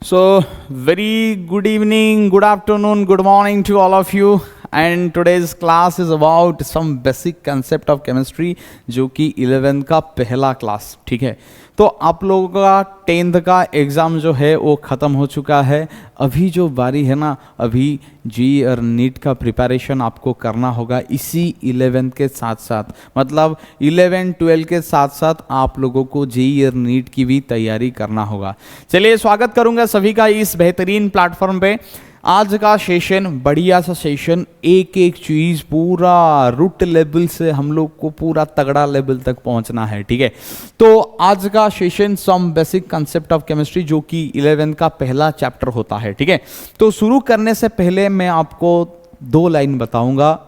So, very good evening, good afternoon, good morning to all of you. And today's class is about some basic concept of chemistry, जो कि 11th का पहला class, ठीक है। तो आप लोगों का 10th का एग्ज़ाम जो है वो ख़त्म हो चुका है। अभी जो बारी है ना, अभी जी और नीट का प्रिपरेशन आपको करना होगा इसी 11th के साथ साथ, मतलब 11 12 के साथ साथ आप लोगों को जी और नीट की भी तैयारी करना होगा। चलिए, स्वागत करूंगा सभी का इस बेहतरीन प्लेटफॉर्म पे। आज का सेशन बढ़िया सा सेशन, एक एक चीज़ पूरा रूट लेवल से हम लोग को पूरा तगड़ा लेवल तक पहुंचना है, ठीक है। तो आज का session some basic concept of chemistry, जो कि 11th का पहला चैप्टर होता है, ठीक है। तो शुरू करने से पहले मैं आपको 2 लाइन बताऊंगा,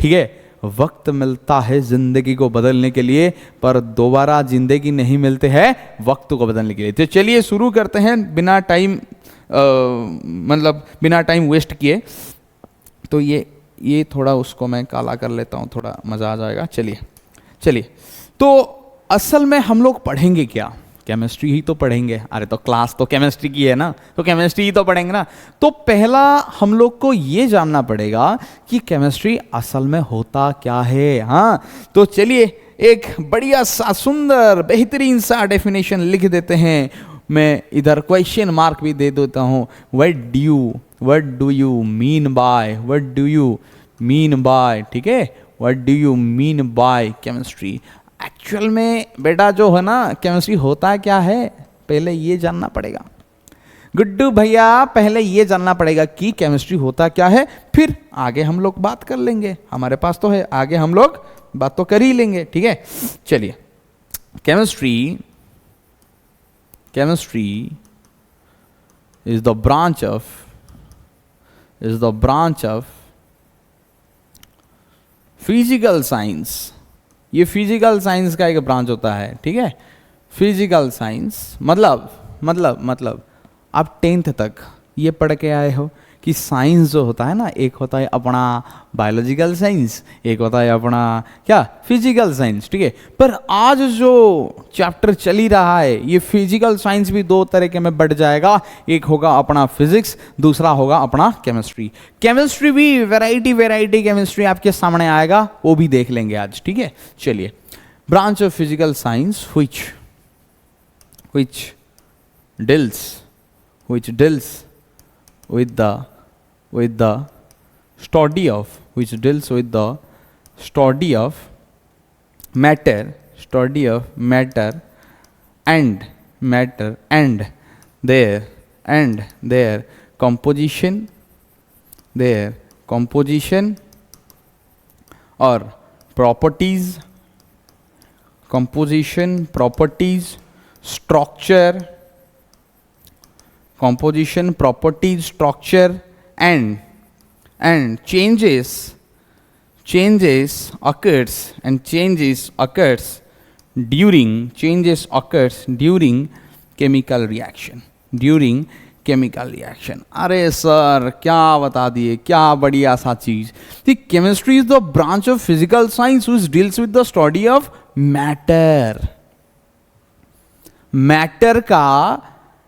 ठीक है। वक्त मिलता है जिंदगी को बदलने के लिए, पर दोबारा जिंदगी नहीं मिलते हैं वक्त को बदलने के लिए। तो चलिए शुरू करते हैं बिना टाइम वेस्ट किए। तो ये थोड़ा उसको मैं काला कर लेता हूँ, थोड़ा मज़ा आ जाएगा। चलिए तो असल में हम लोग पढ़ेंगे क्या? केमिस्ट्री ही तो पढ़ेंगे। अरे तो क्लास तो केमिस्ट्री की है ना, तो केमिस्ट्री ही तो पढ़ेंगे ना। तो पहला हम लोग को ये जानना पड़ेगा कि केमिस्ट्री असल में होता क्या है। हाँ, तो चलिए एक बढ़िया सा सुंदर बेहतरीन सा डेफिनेशन लिख देते हैं। मैं इधर क्वेश्चन मार्क भी दे देता हूँ। What do you mean by, ठीक है। What do you mean by chemistry? Actual में बेटा जो है ना, केमिस्ट्री होता क्या है, पहले ये जानना पड़ेगा। गुड्डू भैया, पहले ये जानना पड़ेगा कि केमिस्ट्री होता क्या है, फिर आगे हम लोग बात कर लेंगे। हमारे पास तो है, आगे हम लोग बात तो कर ही लेंगे, ठीक है। चलिए, chemistry is the branch of physical science. ये फिजिकल साइंस का एक ब्रांच होता है, ठीक है। फिजिकल साइंस मतलब आप 10th तक ये पढ़ के आए हो कि साइंस जो होता है ना, एक होता है अपना बायोलॉजिकल साइंस, एक होता है अपना क्या, फिजिकल साइंस, ठीक है। पर आज जो चैप्टर चल ही रहा है, ये फिजिकल साइंस भी 2 तरह में बढ़ जाएगा। एक होगा अपना फिजिक्स, दूसरा होगा अपना केमिस्ट्री। केमिस्ट्री भी वैरायटी केमिस्ट्री आपके सामने आएगा, वो भी देख लेंगे आज, ठीक है। चलिए, branch of physical science which deals with the study of matter and their composition or properties, structure and changes occurs during chemical reaction. अरे सर, क्या बता दिए, क्या बढ़िया सा चीज। Chemistry is the branch of physical science which deals with the study of matter का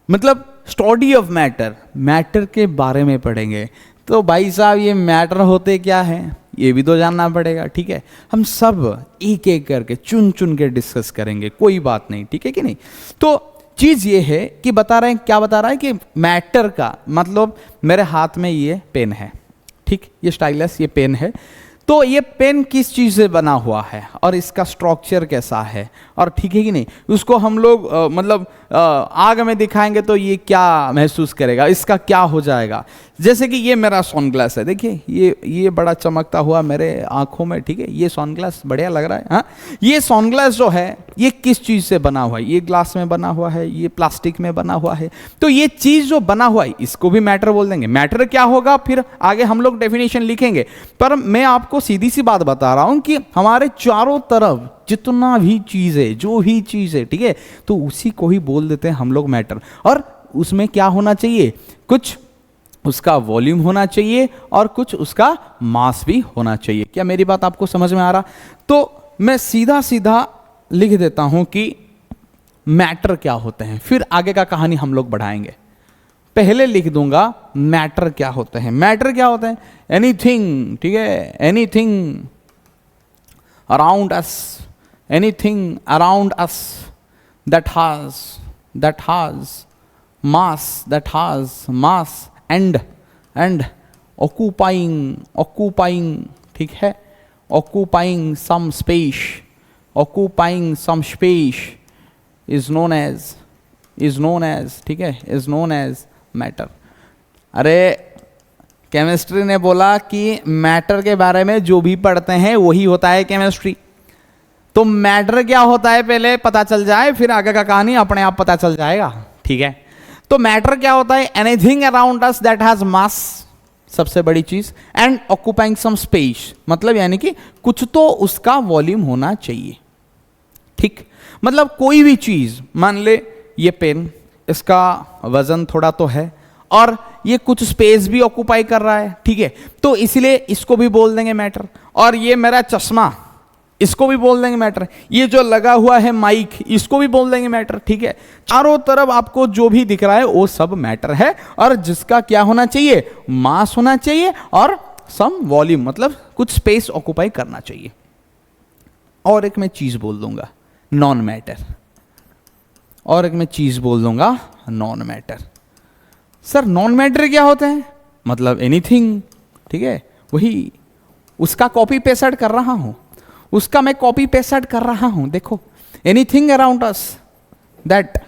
मतलब स्टडी ऑफ मैटर के बारे में पढ़ेंगे। तो भाई साहब, ये मैटर होते क्या हैं, ये भी तो जानना पड़ेगा, ठीक है। हम सब एक एक करके चुन के डिस्कस करेंगे, कोई बात नहीं, ठीक है कि नहीं। तो चीज़ ये है कि बता रहा है कि मैटर का मतलब, मेरे हाथ में ये पेन है, ठीक, ये स्टाइलस, ये पेन है। तो ये पेन किस चीज़ से बना हुआ है और इसका स्ट्रक्चर कैसा है, और ठीक है कि नहीं। उसको हम लोग आग में दिखाएंगे तो ये क्या महसूस करेगा, इसका क्या हो जाएगा। जैसे कि ये मेरा सनग्लास है, देखिए ये बड़ा चमकता हुआ मेरे आंखों में, ठीक है। ये सनग्लास बढ़िया लग रहा है। हाँ, ये सनग्लास जो है ये किस चीज़ से बना हुआ है? ये ग्लास में बना हुआ है, ये प्लास्टिक में बना हुआ है। तो ये चीज़ जो बना हुआ है, इसको भी मैटर बोल देंगे। मैटर क्या होगा, फिर आगे हम लोग डेफिनेशन लिखेंगे। पर मैं आपको सीधी सी बात बता रहा हूं कि हमारे चारों तरफ जितना भी चीज़ है, जो भी चीज़ है, ठीक है, तो उसी को ही बोल देते हैं हम लोग मैटर। और उसमें क्या होना चाहिए, कुछ उसका वॉल्यूम होना चाहिए और कुछ उसका मास भी होना चाहिए। क्या मेरी बात आपको समझ में आ रहा? तो मैं सीधा लिख देता हूं कि मैटर क्या होते हैं, फिर आगे का कहानी हम लोग बढ़ाएंगे। पहले लिख दूंगा मैटर क्या होते हैं। मैटर क्या होते हैं? एनीथिंग, ठीक है, anything around us, anything around us that has mass and occupying, ठीक है, occupying some space is known as, ठीक है, is known as matter। अरे केमिस्ट्री ने बोला कि मैटर के बारे में जो भी पढ़ते हैं वही होता है केमिस्ट्री। तो मैटर क्या होता है पहले पता चल जाए, फिर आगे का कहानी अपने आप पता चल जाएगा, ठीक है। तो मैटर क्या होता है? Anything around us that has मास, सबसे बड़ी चीज, एंड ऑक्यूपाइंग सम स्पेस, मतलब यानी कि कुछ तो उसका वॉल्यूम होना चाहिए, ठीक। मतलब कोई भी चीज, मान ले ये पेन, इसका वजन थोड़ा तो है और ये कुछ स्पेस भी ऑक्यूपाई कर रहा है, ठीक है, तो इसलिए इसको भी बोल देंगे मैटर। और ये मेरा चश्मा, इसको भी बोल देंगे मैटर। ये जो लगा हुआ है माइक, इसको भी बोल देंगे मैटर, ठीक है। चारों तरफ आपको जो भी दिख रहा है वो सब मैटर है, और जिसका क्या होना चाहिए? मास होना चाहिए और सम वॉल्यूम, मतलब कुछ स्पेस ऑक्यूपाई करना चाहिए। और एक मैं चीज बोल दूंगा नॉन मैटर, और एक मैं चीज बोल दूंगा non matter. Sir non matter क्या होते हैं? मतलब एनीथिंग, ठीक है, वही उसका कॉपी पेस्ट कर रहा हूं, उसका मैं कॉपी पेस्ट कर रहा हूं। देखो, anything around us that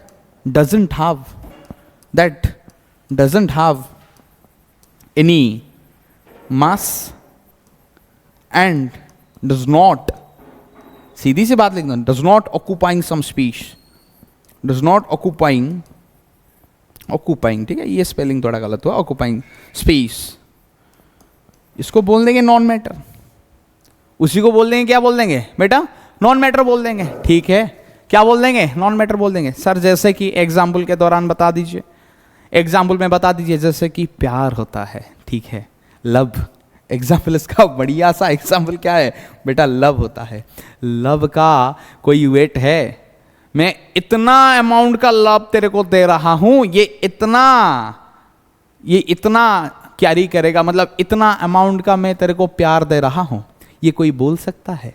doesn't have any mass and does not, सीधी सी बात लिख दो, does not occupying some space, does not occupying, ठीक है, ये स्पेलिंग थोड़ा गलत हुआ, ऑक्यूपाइंग स्पेस, इसको बोल देंगे नॉन मैटर। उसी को बोल देंगे, क्या बोल देंगे बेटा? नॉन मैटर बोल देंगे, ठीक है। क्या बोल देंगे? नॉन मैटर बोल देंगे। सर जैसे कि एग्जाम्पल के दौरान बता दीजिए, एग्जाम्पल में बता दीजिए, जैसे कि प्यार होता है, ठीक है, लव, एग्जाम्पल इसका बढ़िया सा एग्जाम्पल क्या है बेटा? लव होता है। लव का कोई वेट है? मैं इतना अमाउंट का लव तेरे को दे रहा हूं, ये इतना कैरी करेगा, मतलब इतना अमाउंट का मैं तेरे को प्यार दे रहा हूं, ये कोई बोल सकता है?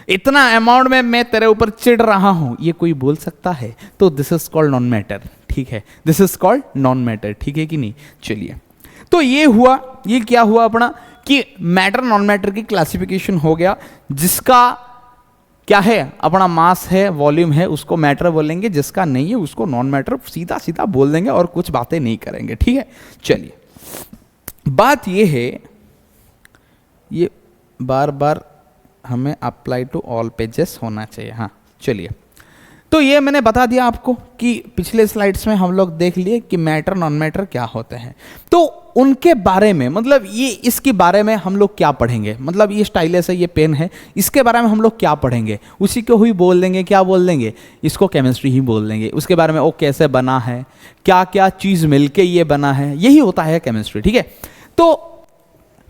इतना अमाउंट में मैं तेरे ऊपर चिढ़ रहा हूं, ये कोई बोल सकता है? तो this is called non matter, ठीक है, this is called non matter, ठीक है कि नहीं? चलिए, तो ये हुआ, ये क्या हुआ अपना कि मैटर नॉन मैटर की क्लासिफिकेशन हो गया। जिसका क्या है अपना मास है, वॉल्यूम है, उसको मैटर बोलेंगे, जिसका नहीं है उसको नॉन मैटर सीधा सीधा बोल देंगे और कुछ बातें नहीं करेंगे, ठीक है। चलिए, बात ये है, ये बार बार हमें अप्लाई टू ऑल पेजेस होना चाहिए, हाँ। चलिए, तो ये मैंने बता दिया आपको कि पिछले स्लाइड्स में हम लोग देख लिए कि मैटर नॉन मैटर क्या होते हैं। तो उनके बारे में, मतलब ये इसके बारे में हम लोग क्या पढ़ेंगे, मतलब ये स्टाइलस है, ये पेन है, इसके बारे में हम लोग क्या पढ़ेंगे? उसी को ही बोल देंगे, क्या बोल देंगे? इसको केमिस्ट्री ही बोल देंगे। उसके बारे में वो कैसे बना है, क्या क्या चीज़ मिलके ये बना है, यही होता है केमिस्ट्री, ठीक है। तो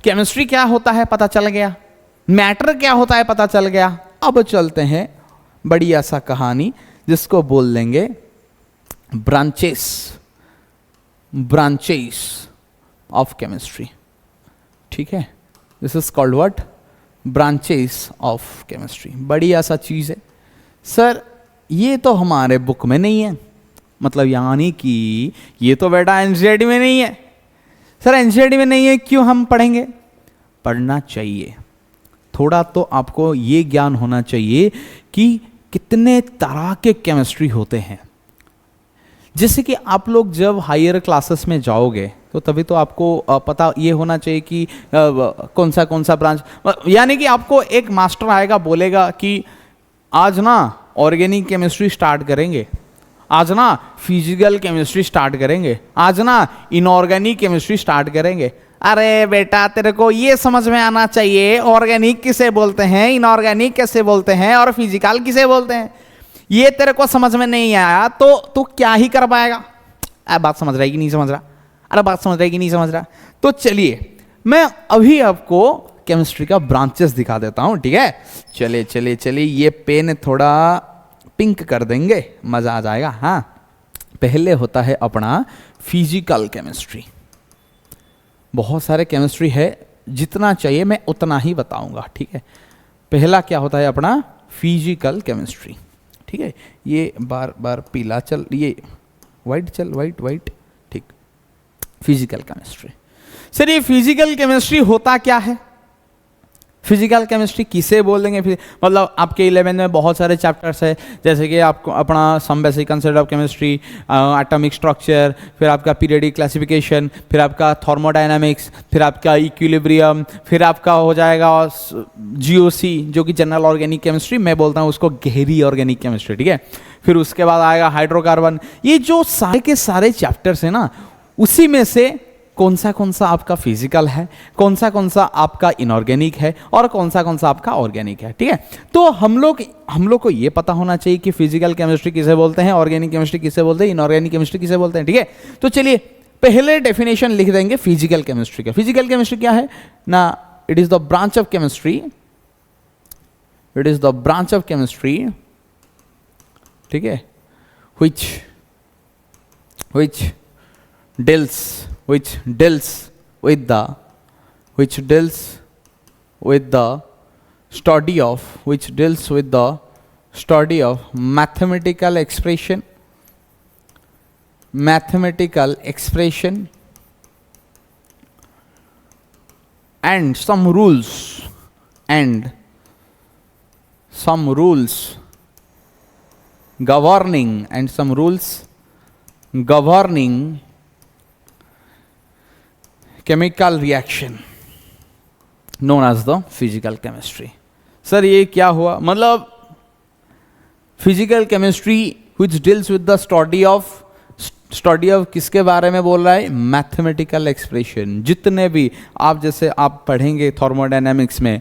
केमिस्ट्री क्या होता है पता चल गया, मैटर क्या होता है पता चल गया। अब चलते हैं बढ़िया सा कहानी, जिसको बोल देंगे ब्रांचेस ऑफ केमिस्ट्री, ठीक है। This is called what? Branches of chemistry. बढ़िया सा चीज है। सर ये तो हमारे बुक में नहीं है, मतलब यानी कि ये तो बेटा एनसीईआरटी में नहीं है। सर एनसीईआरटी में नहीं है, क्यों हम पढ़ेंगे? पढ़ना चाहिए। थोड़ा तो आपको ये ज्ञान होना चाहिए कि कितने तरह के केमिस्ट्री होते हैं। जैसे कि आप लोग जब हायर क्लासेस में जाओगे तो तभी तो आपको पता ये होना चाहिए कि कौन सा ब्रांच, यानी कि आपको एक मास्टर आएगा बोलेगा कि आज ना ऑर्गेनिक केमिस्ट्री स्टार्ट करेंगे, आज ना फिजिकल केमिस्ट्री स्टार्ट करेंगे, आज ना इनऑर्गेनिक केमिस्ट्री स्टार्ट करेंगे। अरे बेटा तेरे को ये समझ में आना चाहिए ऑर्गेनिक किसे बोलते हैं, इनऑर्गेनिक कैसे बोलते हैं और फिजिकल किसे बोलते हैं। ये तेरे को समझ में नहीं आया तो तू क्या ही कर पाएगा। बात समझ रहा है कि नहीं समझ रहा? अरे बात समझ रहा है कि नहीं समझ रहा? तो चलिए मैं अभी आपको केमिस्ट्री का ब्रांचेस दिखा देता हूं, ठीक है। चलिए ये पेन थोड़ा पिंक कर देंगे, मजा आ जाएगा। हाँ, पहले होता है अपना फिजिकल केमिस्ट्री। बहुत सारे केमिस्ट्री है, जितना चाहिए मैं उतना ही बताऊंगा, ठीक है। पहला क्या होता है अपना फिजिकल केमिस्ट्री, ठीक है। ये बार बार पीला चल, ये वाइट चल, वाइट वाइट, ठीक। Physical chemistry. सर ये फिजिकल केमिस्ट्री होता क्या है? फिजिकल केमिस्ट्री किसे बोलेंगे? मतलब आपके 11 में बहुत सारे चैप्टर्स है, जैसे कि आपको अपना some basic concept of chemistry, atomic structure, फिर आपका पीरियडिक क्लासिफिकेशन, फिर आपका थर्मोडायनामिक्स, फिर आपका इक्विलिब्रियम, फिर आपका हो जाएगा जीओसी जो कि जनरल ऑर्गेनिक केमिस्ट्री, मैं बोलता हूँ उसको गहरी ऑर्गेनिक केमिस्ट्री, ठीक है। फिर उसके बाद आएगा हाइड्रोकार्बन। ये जो सारे के सारे चैप्टर्स हैं ना, उसी में से कौन सा आपका फिजिकल है, कौन सा आपका इनऑर्गेनिक है, और कौन सा आपका ऑर्गेनिक है, ठीक है। तो हम लोग को ये पता होना चाहिए कि फिजिकल केमिस्ट्री किसे बोलते हैं, ऑर्गेनिक केमिस्ट्री किसे बोलते हैं, इनऑर्गेनिक केमिस्ट्री किसे बोलते हैं, ठीक है। तो चलिए पहले डेफिनेशन लिख देंगे फिजिकल केमिस्ट्री का। फिजिकल केमिस्ट्री क्या है ना? It is the branch of chemistry, it is the branch of chemistry, ठीक है, which deals with the study of mathematical expression and some rules governing chemical reaction known as the physical chemistry। Sir ये क्या हुआ? मतलब physical chemistry which deals with the study of किसके बारे में बोल रहा है? Mathematical expression. जितने भी आप जैसे आप पढ़ेंगे थर्मोडायनामिक्स में,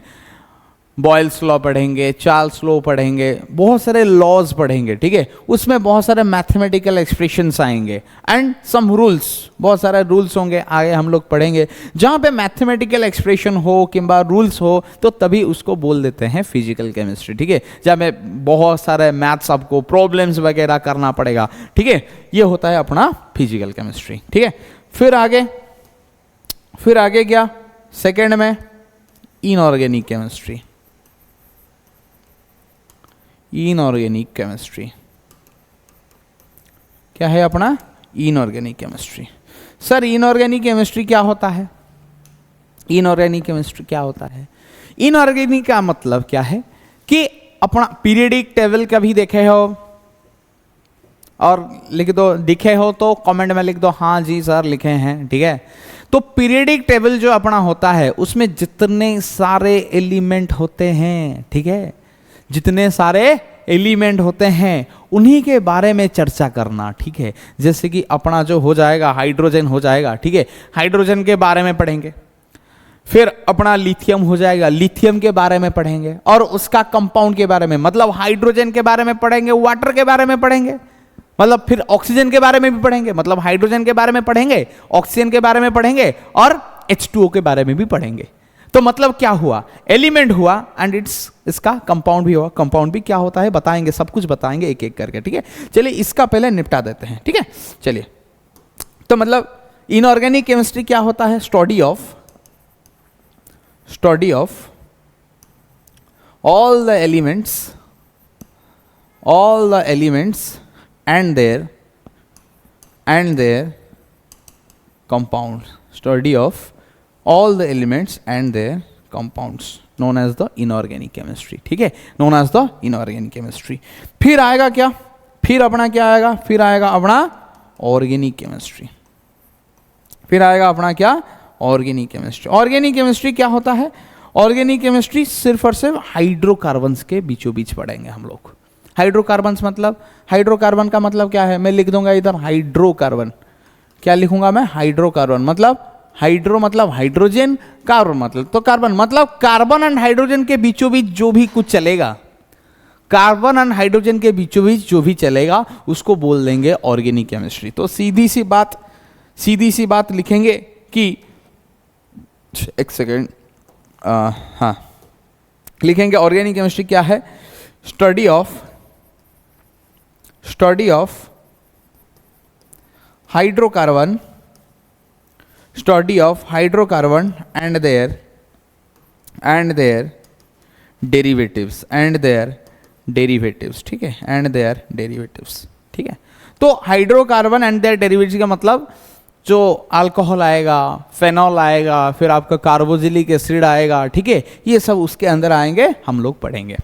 बॉयल्स लॉ पढ़ेंगे, चार्ल्स लॉ पढ़ेंगे, बहुत सारे लॉज पढ़ेंगे, ठीक है। उसमें बहुत सारे मैथमेटिकल एक्सप्रेशंस आएंगे एंड सम रूल्स, बहुत सारे रूल्स होंगे, आगे हम लोग पढ़ेंगे। जहाँ पे मैथमेटिकल एक्सप्रेशन हो किंबा रूल्स हो तो तभी उसको बोल देते हैं फिजिकल केमिस्ट्री, ठीक है। जहाँ में बहुत सारे मैथ्स आपको प्रॉब्लम्स वगैरह करना पड़ेगा, ठीक है। ये होता है अपना फिजिकल केमिस्ट्री, ठीक है। फिर आगे क्या? सेकेंड में इनऑर्गेनिक केमिस्ट्री। इनऑर्गेनिक केमिस्ट्री क्या है अपना? Inorganic chemistry. Sir inorganic chemistry क्या होता है? इनऑर्गेनिक केमिस्ट्री क्या होता है? इनऑर्गेनिक का मतलब क्या है कि अपना पीरियडिक टेबल कभी देखे हो और लिख दो, दिखे हो तो कमेंट में लिख दो हाँ जी सर लिखे हैं, ठीक है। तो पीरियडिक टेबल जो अपना होता है उसमें जितने सारे एलिमेंट होते हैं, ठीक है, जितने सारे एलिमेंट होते हैं उन्हीं के बारे में चर्चा करना, ठीक है। जैसे कि अपना जो हो जाएगा हाइड्रोजन हो जाएगा, ठीक है, हाइड्रोजन के बारे में पढ़ेंगे। फिर अपना लिथियम हो जाएगा, लिथियम के बारे में पढ़ेंगे और उसका कंपाउंड के बारे में, मतलब हाइड्रोजन के बारे में पढ़ेंगे, वाटर के बारे में पढ़ेंगे, मतलब फिर ऑक्सीजन के बारे में भी पढ़ेंगे, मतलब हाइड्रोजन के बारे में पढ़ेंगे, ऑक्सीजन के बारे में पढ़ेंगे और H2O के बारे में भी पढ़ेंगे। तो मतलब क्या हुआ? एलिमेंट हुआ एंड इसका कंपाउंड भी हुआ। कंपाउंड भी क्या होता है बताएंगे, सब कुछ बताएंगे एक एक करके, ठीक है। चलिए इसका पहले निपटा देते हैं, ठीक है। चलिए तो मतलब इनऑर्गेनिक केमिस्ट्री क्या होता है? Study of all the elements and their compounds, study of all the elements and their compounds known as the inorganic chemistry, ठीक है, known as the inorganic chemistry। फिर आएगा क्या? फिर अपना क्या आएगा? फिर आएगा अपना ऑर्गेनिक केमिस्ट्री। फिर आएगा अपना क्या? Organic chemistry. ऑर्गेनिक केमिस्ट्री क्या होता है? ऑर्गेनिक केमिस्ट्री सिर्फ और सिर्फ हाइड्रोकार्बन्स के बीचों बीच पढ़ेंगे हम लोग। हाइड्रोकार्बन्स मतलब, हाइड्रोकार्बन का मतलब क्या है? मैं लिख दूंगा इधर हाइड्रोकार्बन। क्या लिखूंगा मैं? हाइड्रोकार्बन। मतलब हाइड्रो मतलब हाइड्रोजन, कार्बन मतलब तो कार्बन, मतलब कार्बन एंड हाइड्रोजन के बीचों बीच जो भी कुछ चलेगा, कार्बन एंड हाइड्रोजन के बीचों बीच जो भी चलेगा उसको बोल देंगे ऑर्गेनिक केमिस्ट्री। तो सीधी सी बात लिखेंगे कि एक सेकेंड, हाँ लिखेंगे ऑर्गेनिक केमिस्ट्री क्या है? Study of hydrocarbon, study of hydrocarbon and their derivatives ठीक है, एंड देयर डेरिवेटिव्स ठीक है। तो हाइड्रोकार्बन एंड देयर डेरिवेटिव्स का मतलब जो अल्कोहल आएगा, फेनॉल आएगा, फिर आपका कार्बोक्सिलिक एसिड आएगा, ठीक है, ये सब उसके अंदर आएंगे, हम लोग पढ़ेंगे।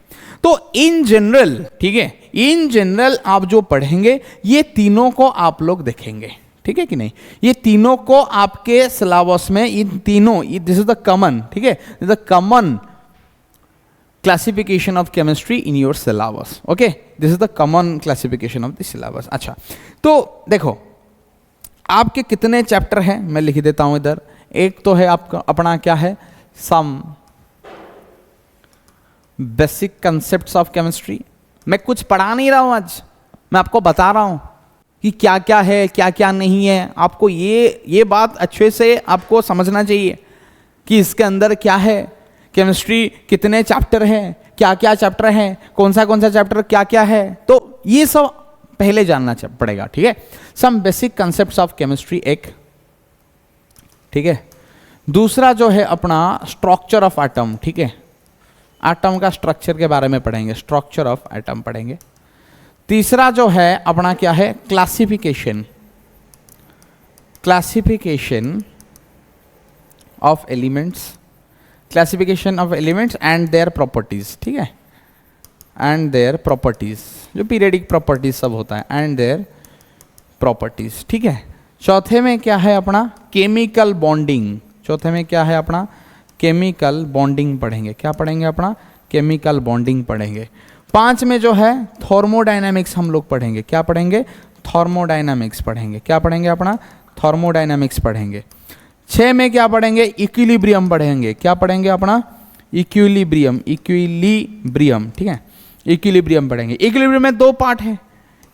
तो इन जनरल, ठीक है, इन जनरल आप जो पढ़ेंगे ये तीनों को आप लोग देखेंगे, ठीक है कि नहीं, ये तीनों को आपके सिलेबस में, इन तीनों, दिस इज द कॉमन, ठीक है, this is the common classification of chemistry in your syllabus, okay, this is the common classification of the syllabus. अच्छा, तो देखो आपके कितने चैप्टर हैं, मैं लिख देता हूं इधर। एक तो है आपका अपना क्या है, some basic concepts of chemistry. मैं कुछ पढ़ा नहीं रहा हूं आज, मैं आपको बता रहा हूं कि क्या क्या है, क्या क्या नहीं है। आपको ये बात अच्छे से आपको समझना चाहिए कि इसके अंदर क्या है, केमिस्ट्री कितने चैप्टर हैं, क्या क्या चैप्टर हैं, कौन सा चैप्टर क्या क्या है, तो ये सब पहले जानना पड़ेगा, ठीक है। Some basic concepts of chemistry एक, ठीक है। दूसरा जो है अपना स्ट्रक्चर ऑफ एटम, ठीक है, एटम का स्ट्रक्चर के बारे में पढ़ेंगे, स्ट्रक्चर ऑफ एटम पढ़ेंगे। तीसरा जो है अपना क्या है, classification of elements and their properties, ठीक है, एंड देयर प्रॉपर्टीज, जो पीरियडिक प्रॉपर्टीज सब होता है, एंड देयर प्रॉपर्टीज, ठीक है। चौथे में क्या है अपना केमिकल बॉन्डिंग, चौथे में क्या है अपना केमिकल बॉन्डिंग पढ़ेंगे, क्या पढ़ेंगे अपना केमिकल बॉन्डिंग पढ़ेंगे। 5 में जो है थर्मोडायनामिक्स हम लोग पढ़ेंगे, क्या पढ़ेंगे, थर्मोडायनामिक्स पढ़ेंगे, क्या पढ़ेंगे अपना थर्मोडायनामिक्स पढ़ेंगे। 6 में क्या पढ़ेंगे, इक्विलिब्रियम पढ़ेंगे, क्या पढ़ेंगे अपना इक्विलिब्रियम, ठीक है, इक्विलिब्रियम पढ़ेंगे। इक्विलिब्रियम में 2 पार्ट है,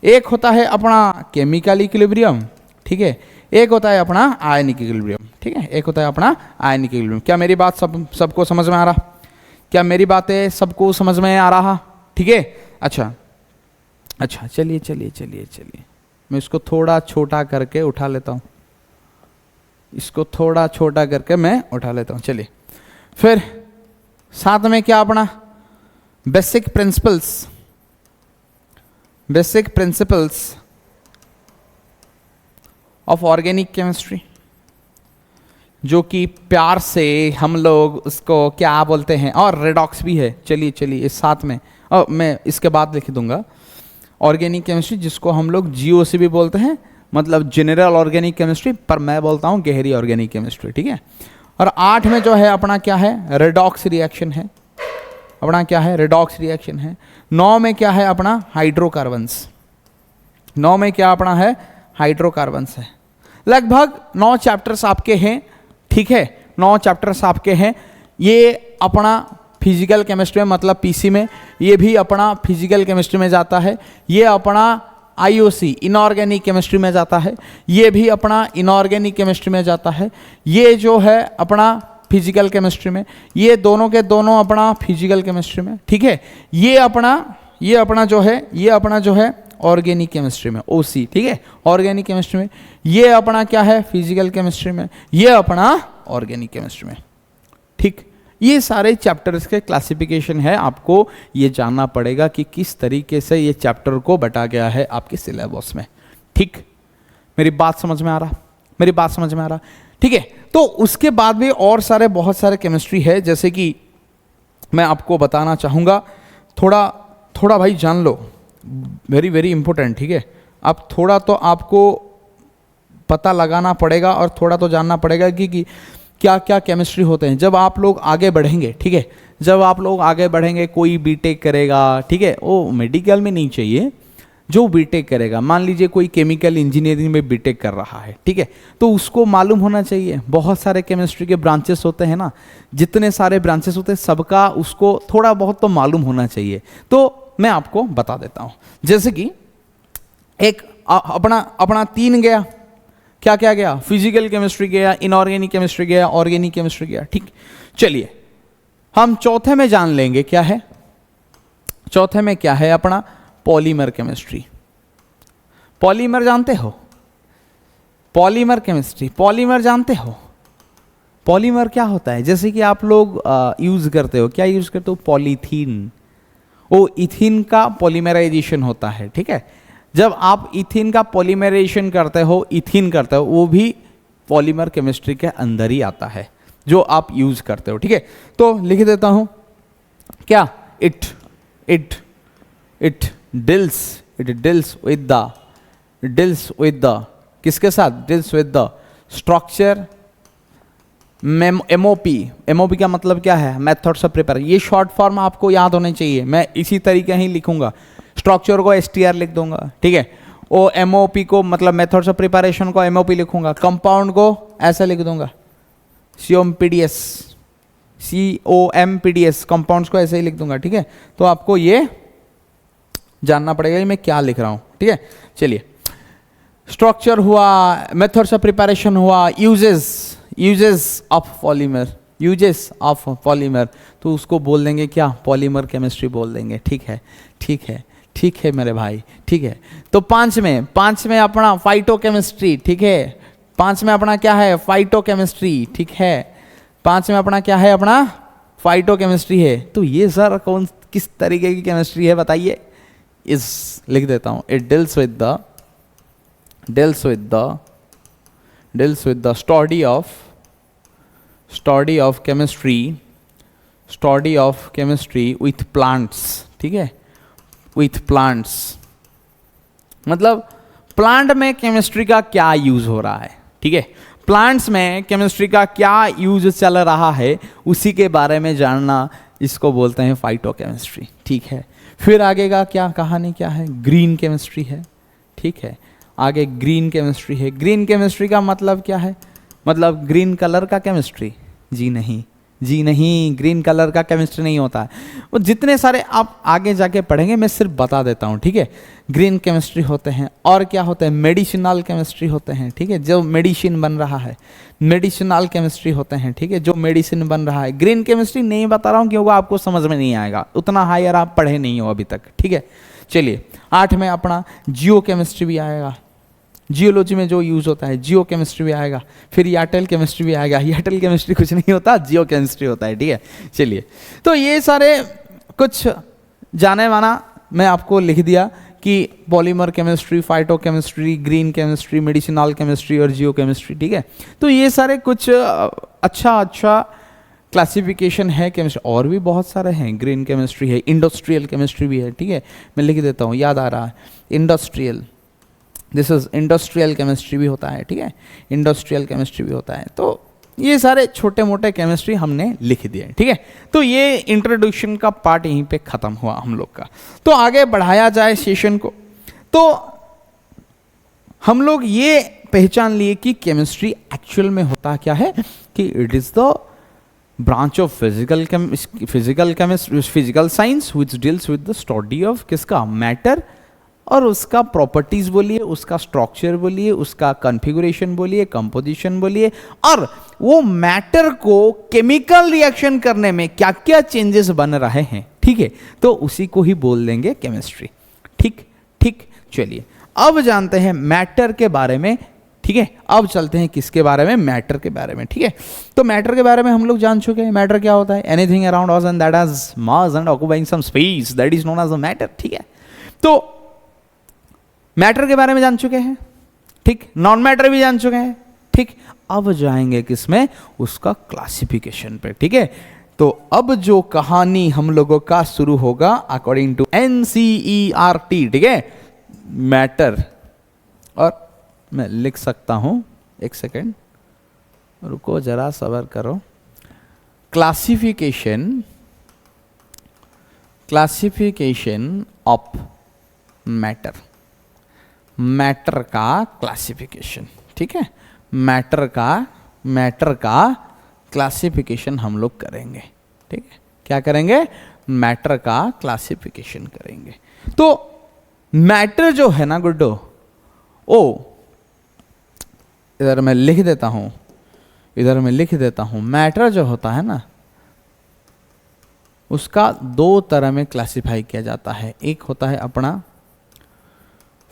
एक होता है अपना केमिकल इक्विलिब्रियम, ठीक है, एक होता है अपना आयनिक इक्विलिब्रियम, ठीक है, एक होता है अपना आयनिक इक्विलिब्रियम। क्या मेरी बात सबको समझ में आ रहा, क्या मेरी बातें सबको समझ में आ रहा, ठीक है। अच्छा, चलिए मैं इसको थोड़ा छोटा करके उठा लेता हूँ, इसको थोड़ा छोटा करके मैं उठा लेता हूँ। चलिए फिर साथ में क्या अपना basic principles of organic chemistry, जो कि प्यार से हम लोग उसको क्या बोलते हैं, और रेडॉक्स भी है। चलिए इस साथ में, और मैं इसके बाद लिख दूंगा ऑर्गेनिक केमिस्ट्री, जिसको हम लोग जीओसी भी बोलते हैं, मतलब जनरल ऑर्गेनिक केमिस्ट्री, पर मैं बोलता हूँ गहरी ऑर्गेनिक केमिस्ट्री, ठीक है। और 8 में जो है अपना क्या है, रेडॉक्स रिएक्शन है, अपना क्या है, रेडॉक्स रिएक्शन है। 9 में क्या है अपना हाइड्रोकार्बन्स, 9 में क्या अपना है हाइड्रोकार्बन्स है। लगभग 9 चैप्टर्स आपके हैं, ठीक है, 9 चैप्टर्स आपके हैं। ये अपना फिजिकल केमिस्ट्री में, मतलब पीसी में, ये भी अपना फिजिकल केमिस्ट्री में जाता है। ये अपना आईओसी इनऑर्गेनिक केमिस्ट्री में जाता है, ये भी अपना इनऑर्गेनिक केमिस्ट्री में जाता है। ये जो है अपना फिजिकल केमिस्ट्री में, ये दोनों के दोनों अपना फिजिकल केमिस्ट्री में, ठीक है। ये अपना जो है ऑर्गेनिक केमिस्ट्री में, ओसी, ठीक है, ऑर्गेनिक केमिस्ट्री में। ये अपना क्या है फिजिकल केमिस्ट्री में, ये अपना ऑर्गेनिक केमिस्ट्री में, ठीक। ये सारे चैप्टर्स के क्लासिफिकेशन है, आपको ये जानना पड़ेगा कि किस तरीके से ये चैप्टर को बटा गया है आपके सिलेबस में, ठीक। मेरी बात समझ में आ रहा, ठीक है। तो उसके बाद भी और बहुत सारे केमिस्ट्री है, जैसे कि मैं आपको बताना चाहूँगा, थोड़ा भाई जान लो, वेरी वेरी इंपॉर्टेंट, ठीक है। अब थोड़ा तो आपको पता लगाना पड़ेगा और थोड़ा तो जानना पड़ेगा कि क्या क्या केमिस्ट्री होते हैं। जब आप लोग आगे बढ़ेंगे, ठीक है, जब आप लोग आगे बढ़ेंगे, कोई बीटेक करेगा, ठीक है, वो मेडिकल में नहीं चाहिए, जो बीटेक करेगा, मान लीजिए कोई केमिकल इंजीनियरिंग में बीटेक कर रहा है, ठीक है, तो उसको मालूम होना चाहिए बहुत सारे केमिस्ट्री के ब्रांचेस होते हैं ना, जितने सारे ब्रांचेस होते हैं सबका उसको थोड़ा बहुत तो मालूम होना चाहिए। तो मैं आपको बता देता हूँ, जैसे कि एक अपना 3 गया, क्या क्या गया, फिजिकल केमिस्ट्री गया, इनऑर्गेनिक केमिस्ट्री गया, ऑर्गेनिक केमिस्ट्री गया, ठीक। चलिए हम चौथे में जान लेंगे क्या है, चौथे में क्या है अपना पॉलीमर केमिस्ट्री। पॉलीमर जानते हो, पॉलीमर केमिस्ट्री, पॉलीमर जानते हो? पॉलीमर क्या होता है? जैसे कि आप लोग यूज करते हो, क्या यूज करते हो? पॉलीथीन। वो इथिन का पॉलीमराइजेशन होता है, ठीक है। जब आप इथिन का पॉलीमराइजेशन करते हो, इथिन करते हो, वो भी पॉलीमर केमिस्ट्री के अंदर ही आता है जो आप यूज करते हो, ठीक है। तो लिख देता हूं क्या, इट डील्स विद द किसके साथ? Deals with the structure, MOP का मतलब क्या है? Methods of prepare. ये शॉर्ट फॉर्म आपको याद होने चाहिए, मैं इसी तरीके ही लिखूंगा। स्ट्रक्चर को STR लिख दूंगा, ठीक है। ओ एमओपी को मतलब मेथड्स ऑफ प्रिपरेशन को एमओपी लिखूंगा। कंपाउंड को ऐसे लिख दूंगा COMPDS, कंपाउंड्स को ऐसे ही लिख दूंगा, ठीक है। तो आपको ये जानना पड़ेगा कि मैं क्या लिख रहा हूं, ठीक है। चलिए, स्ट्रक्चर हुआ, मेथड्स ऑफ प्रिपरेशन हुआ, यूजेस ऑफ पॉलीमर, तो उसको बोल देंगे क्या? पॉलीमर केमिस्ट्री बोल देंगे, ठीक है मेरे भाई, ठीक है। तो पांच में अपना फाइटोकेमिस्ट्री, ठीक है। पांच में अपना क्या है? फाइटोकेमिस्ट्री, ठीक है। पांच में अपना क्या है? अपना फाइटोकेमिस्ट्री है। तो ये सर किस तरीके की केमिस्ट्री है बताइए? लिख देता हूं, it deals with the study of chemistry with plants, ठीक है। विथ प्लांट्स मतलब प्लांट में केमिस्ट्री का क्या यूज हो रहा है, ठीक है। प्लांट्स में केमिस्ट्री का क्या यूज चल रहा है, उसी के बारे में जानना, इसको बोलते हैं फाइटोकेमिस्ट्री, ठीक है। फिर आगे का क्या कहानी क्या है? ग्रीन केमिस्ट्री है, ठीक है। आगे ग्रीन केमिस्ट्री है। ग्रीन केमिस्ट्री का मतलब क्या है? मतलब ग्रीन कलर का केमिस्ट्री? जी नहीं, ग्रीन कलर का केमिस्ट्री नहीं होता है। वो जितने सारे आप आगे जाके पढ़ेंगे, मैं सिर्फ बता देता हूँ, ठीक है। ग्रीन केमिस्ट्री होते हैं, और क्या होते हैं? मेडिसिनल केमिस्ट्री होते हैं, ठीक है, जो मेडिसिन बन रहा है। मेडिसिनल केमिस्ट्री होते हैं, ठीक है, जो मेडिसिन बन रहा है। ग्रीन केमिस्ट्री नहीं बता रहा हूँ क्योंकि आपको समझ में नहीं आएगा, उतना हायर आप पढ़े नहीं हो अभी तक, ठीक है। चलिए, 8 में अपना जियो केमिस्ट्री भी आएगा। जियोलॉजी में जो यूज होता है, जियो केमिस्ट्री भी आएगा। फिर याटेल केमिस्ट्री भी आएगा। याटेल केमिस्ट्री कुछ नहीं होता, जियो केमिस्ट्री होता है, ठीक है। चलिए, तो ये सारे कुछ जाने माना मैं आपको लिख दिया कि polymer chemistry, phyto chemistry, green chemistry, medicinal chemistry और जियो केमिस्ट्री, ठीक है। तो ये सारे कुछ अच्छा क्लासिफिकेशन है केमिस्ट्री। और भी बहुत सारे हैं, ग्रीन केमिस्ट्री है, इंडस्ट्रियल केमिस्ट्री भी है, ठीक है। मैं लिख देता हूँ, याद आ रहा है, industrial, this is industrial chemistry भी होता है, ठीक है। इंडस्ट्रियल केमिस्ट्री भी होता है। तो ये सारे छोटे मोटे केमिस्ट्री हमने लिख दिए, ठीक है। तो ये इंट्रोडक्शन का पार्ट यहीं पे खत्म हुआ हम लोग का। तो आगे बढ़ाया जाए सेशन को, तो हम लोग ये पहचान लिए कि केमिस्ट्री एक्चुअल में होता क्या है, कि it is the branch of physical science which deals with the study of किसका? मैटर, और उसका प्रॉपर्टीज बोलिए, उसका स्ट्रक्चर बोलिए, उसका कॉन्फ़िगरेशन बोलिए, कंपोजिशन बोलिए, और वो मैटर को केमिकल रिएक्शन करने में क्या क्या चेंजेस बन रहे हैं, ठीक है। तो उसी को ही बोल देंगे केमिस्ट्री, ठीक। चलिए, अब जानते हैं मैटर के बारे में, ठीक है। अब चलते हैं किसके बारे में? मैटर के बारे में, ठीक है। तो मैटर के बारे में हम लोग जान चुके हैं। मैटर क्या होता है? Anything around us and that has mass and occupying some space, that is known as a matter, ठीक है। तो मैटर के बारे में जान चुके हैं, ठीक। नॉन मैटर भी जान चुके हैं, ठीक। अब जाएंगे किसमें? उसका क्लासिफिकेशन पे, ठीक है। तो अब जो कहानी हम लोगों का शुरू होगा अकॉर्डिंग टू NCERT, ठीक है, मैटर। और मैं लिख सकता हूं, एक सेकेंड रुको, जरा सब्र करो। क्लासिफिकेशन ऑफ मैटर, मैटर का क्लासिफिकेशन, ठीक है। मैटर का क्लासिफिकेशन हम लोग करेंगे, ठीक है। क्या करेंगे? मैटर का क्लासिफिकेशन करेंगे। तो मैटर जो है ना गुड्डो, ओ इधर मैं लिख देता हूं, मैटर जो होता है ना, उसका 2 तरह में क्लासिफाई किया जाता है। एक होता है अपना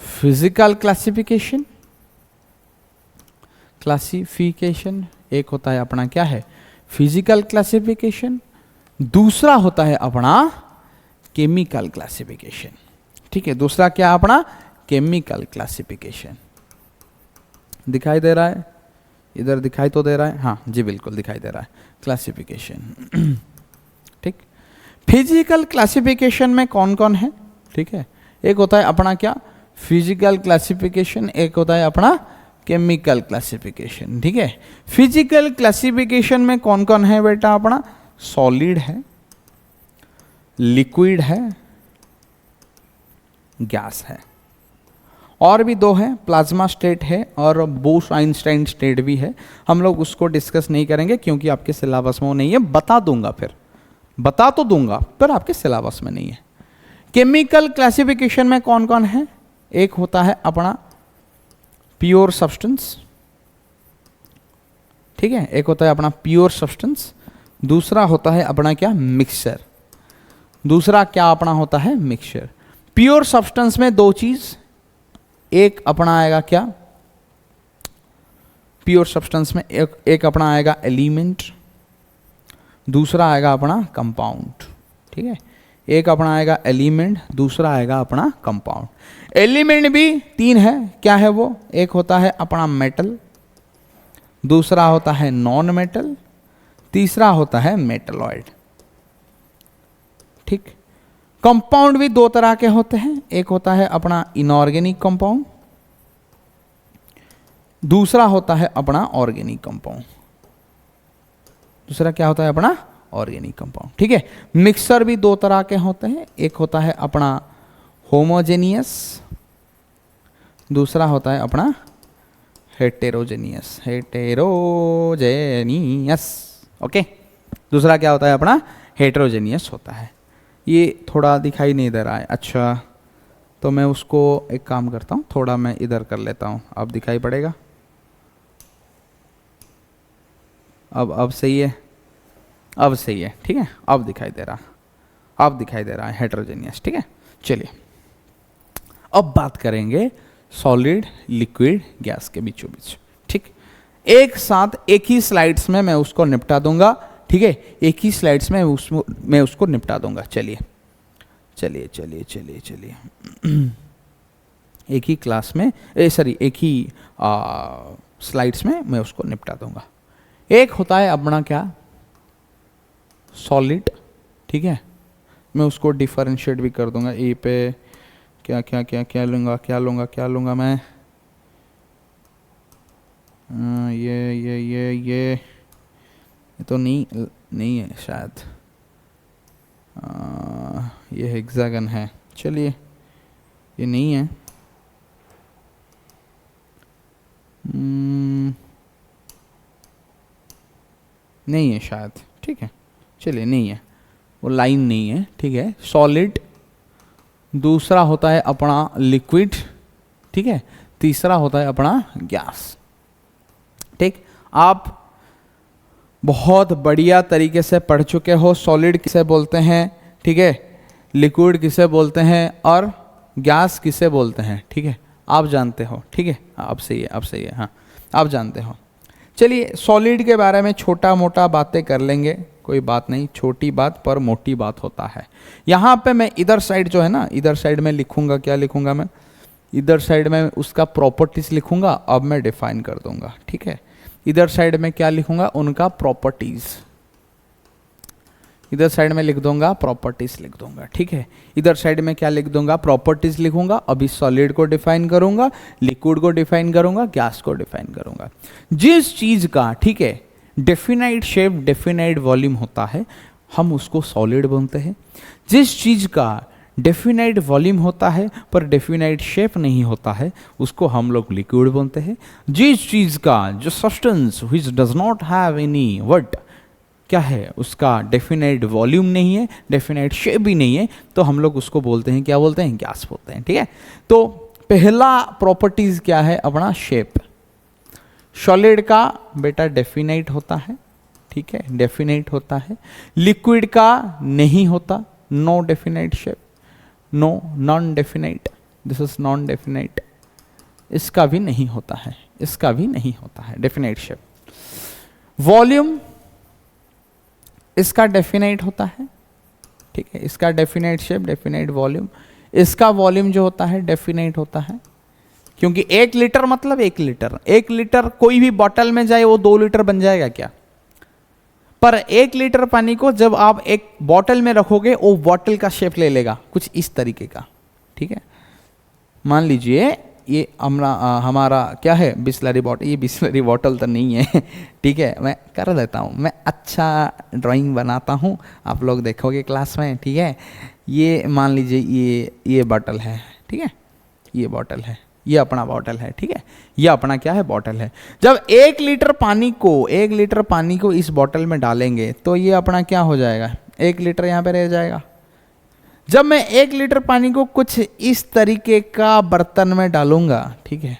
फिजिकल क्लासिफिकेशन, क्लासिफिकेशन, एक होता है अपना क्या है फिजिकल क्लासिफिकेशन, दूसरा होता है अपना केमिकल क्लासिफिकेशन। ठीक है, दूसरा क्या अपना केमिकल क्लासिफिकेशन। दिखाई दे रहा है, इधर दिखाई तो दे रहा है, हाँ जी बिल्कुल दिखाई दे रहा है, क्लासिफिकेशन। ठीक, फिजिकल क्लासिफिकेशन में कौन कौन है, ठीक है, एक होता है अपना क्या फिजिकल क्लासिफिकेशन, एक होता है अपना केमिकल क्लासिफिकेशन। ठीक है, फिजिकल क्लासिफिकेशन में कौन कौन है बेटा, अपना सॉलिड है, लिक्विड है, गैस है, और भी दो है, प्लाज्मा स्टेट है और बोस आइंस्टाइन स्टेट भी है। हम लोग उसको डिस्कस नहीं करेंगे क्योंकि आपके सिलेबस में वो नहीं है, बता दूंगा, फिर बता तो दूंगा पर आपके सिलेबस में नहीं है। केमिकल क्लासिफिकेशन में कौन कौन है, एक होता है अपना प्योर सब्सटेंस, ठीक है, एक होता है अपना प्योर सब्सटेंस, दूसरा होता है अपना क्या मिक्सचर, दूसरा क्या अपना होता है मिक्सचर। प्योर सब्सटेंस में दो चीज, एक अपना आएगा क्या प्योर सब्सटेंस में एक अपना आएगा एलिमेंट, दूसरा आएगा अपना कंपाउंड। ठीक है, एक अपना आएगा एलिमेंट, दूसरा आएगा अपना कंपाउंड। एलिमेंट भी तीन है, क्या है वो, एक होता है अपना मेटल, दूसरा होता है नॉन मेटल, तीसरा होता है मेटलॉइड। ठीक, कंपाउंड भी दो तरह के होते हैं, एक होता है अपना इनऑर्गेनिक कंपाउंड, दूसरा होता है अपना ऑर्गेनिक कंपाउंड, दूसरा क्या होता है अपना ऑर्गेनिक कंपाउंड। ठीक है, मिक्सर भी दो तरह के होते हैं, एक होता है अपना होमोजेनियस, दूसरा होता है अपना हेटेरोजेनियस, हेटेरोजेनियस। ओके, दूसरा क्या होता है अपना हेटेरोजेनियस होता है। ये थोड़ा दिखाई नहीं दे रहा है, अच्छा तो मैं उसको एक काम करता हूँ, थोड़ा मैं इधर कर लेता हूँ, अब दिखाई पड़ेगा, अब सही है, अब सही है, ठीक है, अब दिखाई दे रहा, अब दिखाई दे रहा है हेटेरोजेनियस। ठीक है, चलिए अब बात करेंगे सॉलिड लिक्विड गैस के बीचों बीच। ठीक, एक साथ एक ही स्लाइड्स में मैं उसको निपटा दूंगा। ठीक है, एक ही स्लाइड्स में मैं उसको निपटा दूंगा। चलिए चलिए चलिए चलिए चलिए एक ही क्लास में सॉरी एक ही स्लाइड्स में मैं उसको निपटा दूंगा। एक होता है अपना क्या सॉलिड, ठीक है, मैं उसको डिफरेंशिएट भी कर दूंगा। ए पे क्या क्या क्या क्या लूँगा, क्या लूँगा, क्या लूँगा मैं, ये तो नहीं है शायद, ये हेक्सागन है, चलिए ये नहीं है, नहीं है शायद, ठीक है, चलिए नहीं है, वो लाइन नहीं है। ठीक है, सॉलिड, दूसरा होता है अपना लिक्विड, ठीक है, तीसरा होता है अपना गैस। ठीक, आप बहुत बढ़िया तरीके से पढ़ चुके हो सॉलिड किसे बोलते हैं, ठीक है, लिक्विड किसे बोलते हैं और गैस किसे बोलते हैं। ठीक है, आप जानते हो, ठीक है, अब सही है, अब सही है, हाँ आप जानते हो। चलिए सॉलिड के बारे में छोटा मोटा बातें कर लेंगे, कोई बात नहीं, छोटी बात पर मोटी बात होता है। यहाँ पे मैं इधर साइड जो है ना, इधर साइड में लिखूंगा, क्या लिखूंगा मैं, इधर साइड में उसका प्रॉपर्टीज लिखूंगा, अब मैं डिफाइन कर दूंगा। ठीक है, इधर साइड में क्या लिखूंगा, उनका प्रॉपर्टीज, इधर साइड में लिख दूंगा प्रॉपर्टीज लिख दूंगा। ठीक है, इधर साइड में क्या लिख दूंगा, प्रॉपर्टीज लिखूंगा। अभी सॉलिड को डिफाइन करूंगा, लिक्विड को डिफाइन करूंगा, गैस को डिफाइन करूंगा। जिस चीज का, ठीक है, डेफिनाइट शेप डेफिनाइट वॉल्यूम होता है, हम उसको सॉलिड बोलते हैं। जिस चीज का डेफिनाइट वॉल्यूम होता है पर डेफिनाइट शेप नहीं होता है, उसको हम लोग लिक्विड बोलते हैं। जिस चीज का, जो substance which does not have any word, क्या है, उसका डेफिनाइट वॉल्यूम नहीं है, डेफिनाइट शेप भी नहीं है, तो हम लोग उसको बोलते हैं, क्या बोलते हैं, गैस बोलते हैं। ठीक है, तो पहला प्रॉपर्टीज क्या है अपना, शेप। सॉलिड का बेटा डेफिनाइट होता है, ठीक है, डेफिनाइट होता है। लिक्विड का नहीं होता, no definite shape, no, non definite, this is non definite, इसका भी नहीं होता है। इसका भी नहीं होता है डेफिनेट शेप। वॉल्यूम इसका डेफिनेट होता है, ठीक है, इसका डेफिनेट शेप, डेफिनेट वॉल्यूम, इसका वॉल्यूम जो होता है डेफिनेट होता है, क्योंकि 1 लीटर मतलब 1 लीटर, 1 लीटर कोई भी बॉटल में जाए वो 2 लीटर बन जाएगा क्या? पर 1 लीटर पानी को जब आप एक बॉटल में रखोगे वो बॉटल का शेप ले लेगा कुछ इस तरीके का, ठीक है। मान लीजिए ये हमारा क्या है, बिस्लरी बॉटल, ये बिस्लरी बॉटल तो नहीं है ठीक है, मैं कर देता हूँ, मैं अच्छा ड्राइंग बनाता हूँ, आप लोग देखोगे क्लास में, ठीक है। ये मान लीजिए ये बॉटल है, ठीक है, ये बॉटल है, ये अपना बॉटल है, ठीक है, ये अपना क्या है, बॉटल है। जब 1 लीटर पानी को इस बॉटल में डालेंगे तो ये अपना क्या हो जाएगा, 1 लीटर यहाँ पे रह जाएगा। जब मैं 1 लीटर पानी को कुछ इस तरीके का बर्तन में डालूंगा, ठीक है,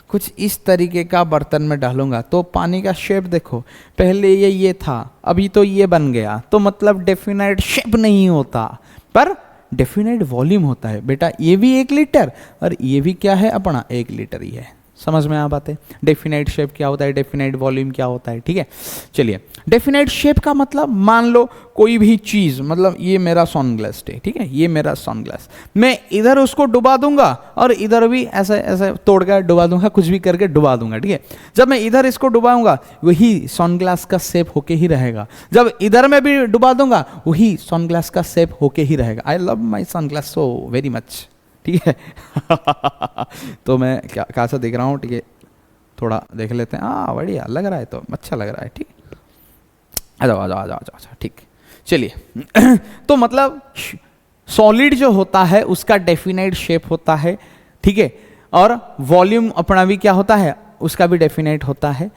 कुछ इस तरीके का बर्तन में डालूंगा तो पानी का शेप देखो, पहले ये था, अभी तो ये बन गया, तो मतलब डेफिनेट शेप नहीं होता पर डेफिनेट वॉल्यूम होता है। बेटा ये भी 1 लीटर और ये भी क्या है, अपना 1 लीटर ही है। समझ में आ बात है, डेफिनेट शेप क्या होता है, डेफिनेट वॉल्यूम क्या होता है, ठीक है। चलिए, डेफिनेट शेप का मतलब मान लो कोई भी चीज, मतलब ये मेरा सनग्लास है, ठीक है, ये मेरा सनग्लास, मैं इधर उसको डुबा दूंगा और इधर भी ऐसे ऐसे तोड़ कर डुबा दूंगा, कुछ भी करके डुबा दूंगा, ठीक है। जब मैं इधर इसको डुबाऊंगा वही सनग्लास का शेप होके ही रहेगा, जब इधर में भी डुबा दूंगा वही सनग्लास का शेप होके ही रहेगा। I love my sunglass so very much, ठीक है तो मैं क्या कहाँ से देख रहा हूँ, ठीक है, थोड़ा देख लेते हैं। हाँ बढ़िया लग रहा है, तो अच्छा लग रहा है, ठीक, आ जाओ आ जाओ आ जाओ आ जाओ, ठीक। चलिए तो मतलब सॉलिड जो होता है उसका डेफिनेट शेप होता है, ठीक है, और वॉल्यूम अपना भी क्या होता है, उसका भी डेफिनेट होता है,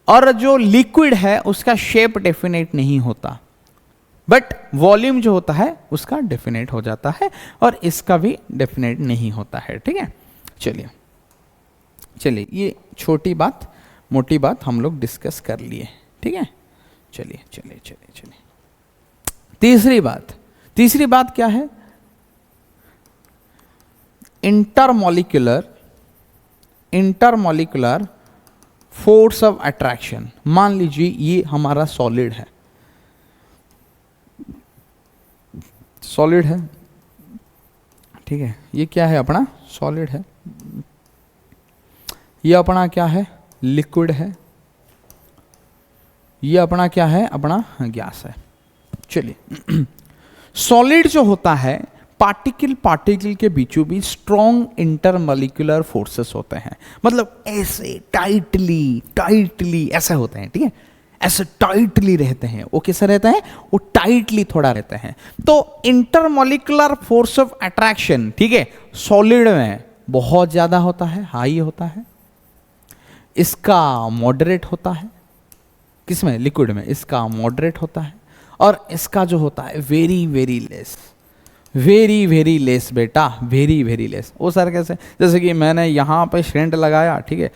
और जो लिक्विड है उसका शेप डेफिनेट नहीं होता, बट वॉल्यूम जो होता है उसका डेफिनेट हो जाता है और इसका भी डेफिनेट नहीं होता है, ठीक है। चलिए चलिए, ये छोटी बात मोटी बात हम लोग डिस्कस कर लिए, ठीक है। चलिए चलिए चलिए चलिए, तीसरी बात क्या है, इंटरमॉलिक्यूलर फोर्स ऑफ अट्रैक्शन। मान लीजिए ये हमारा सॉलिड है, ठीक है, ये क्या है, अपना सॉलिड है, ये अपना क्या है, लिक्विड है, ये अपना क्या है, अपना गैस है। चलिए सॉलिड जो होता है पार्टिकल के बीचों बीच स्ट्रॉन्ग इंटरमॉलिक्यूलर फोर्सेस होते हैं, मतलब ऐसे टाइटली ऐसे होते हैं, ठीक है, ऐसे टाइटली रहते हैं। वो कैसे रहते हैं, वो टाइटली थोड़ा रहते हैं। तो इंटरमॉलिक्यूलर फोर्स ऑफ अट्रैक्शन, ठीक है, सॉलिड में बहुत ज्यादा होता है, हाई होता है, इसका मॉडरेट होता है, किसमें, लिक्विड में, इसका मॉडरेट होता है, और इसका जो होता है वेरी वेरी लेस बेटा, वेरी लेस। वो सर कैसे, जैसे कि मैंने यहाँ पे शेंट लगाया, ठीक है,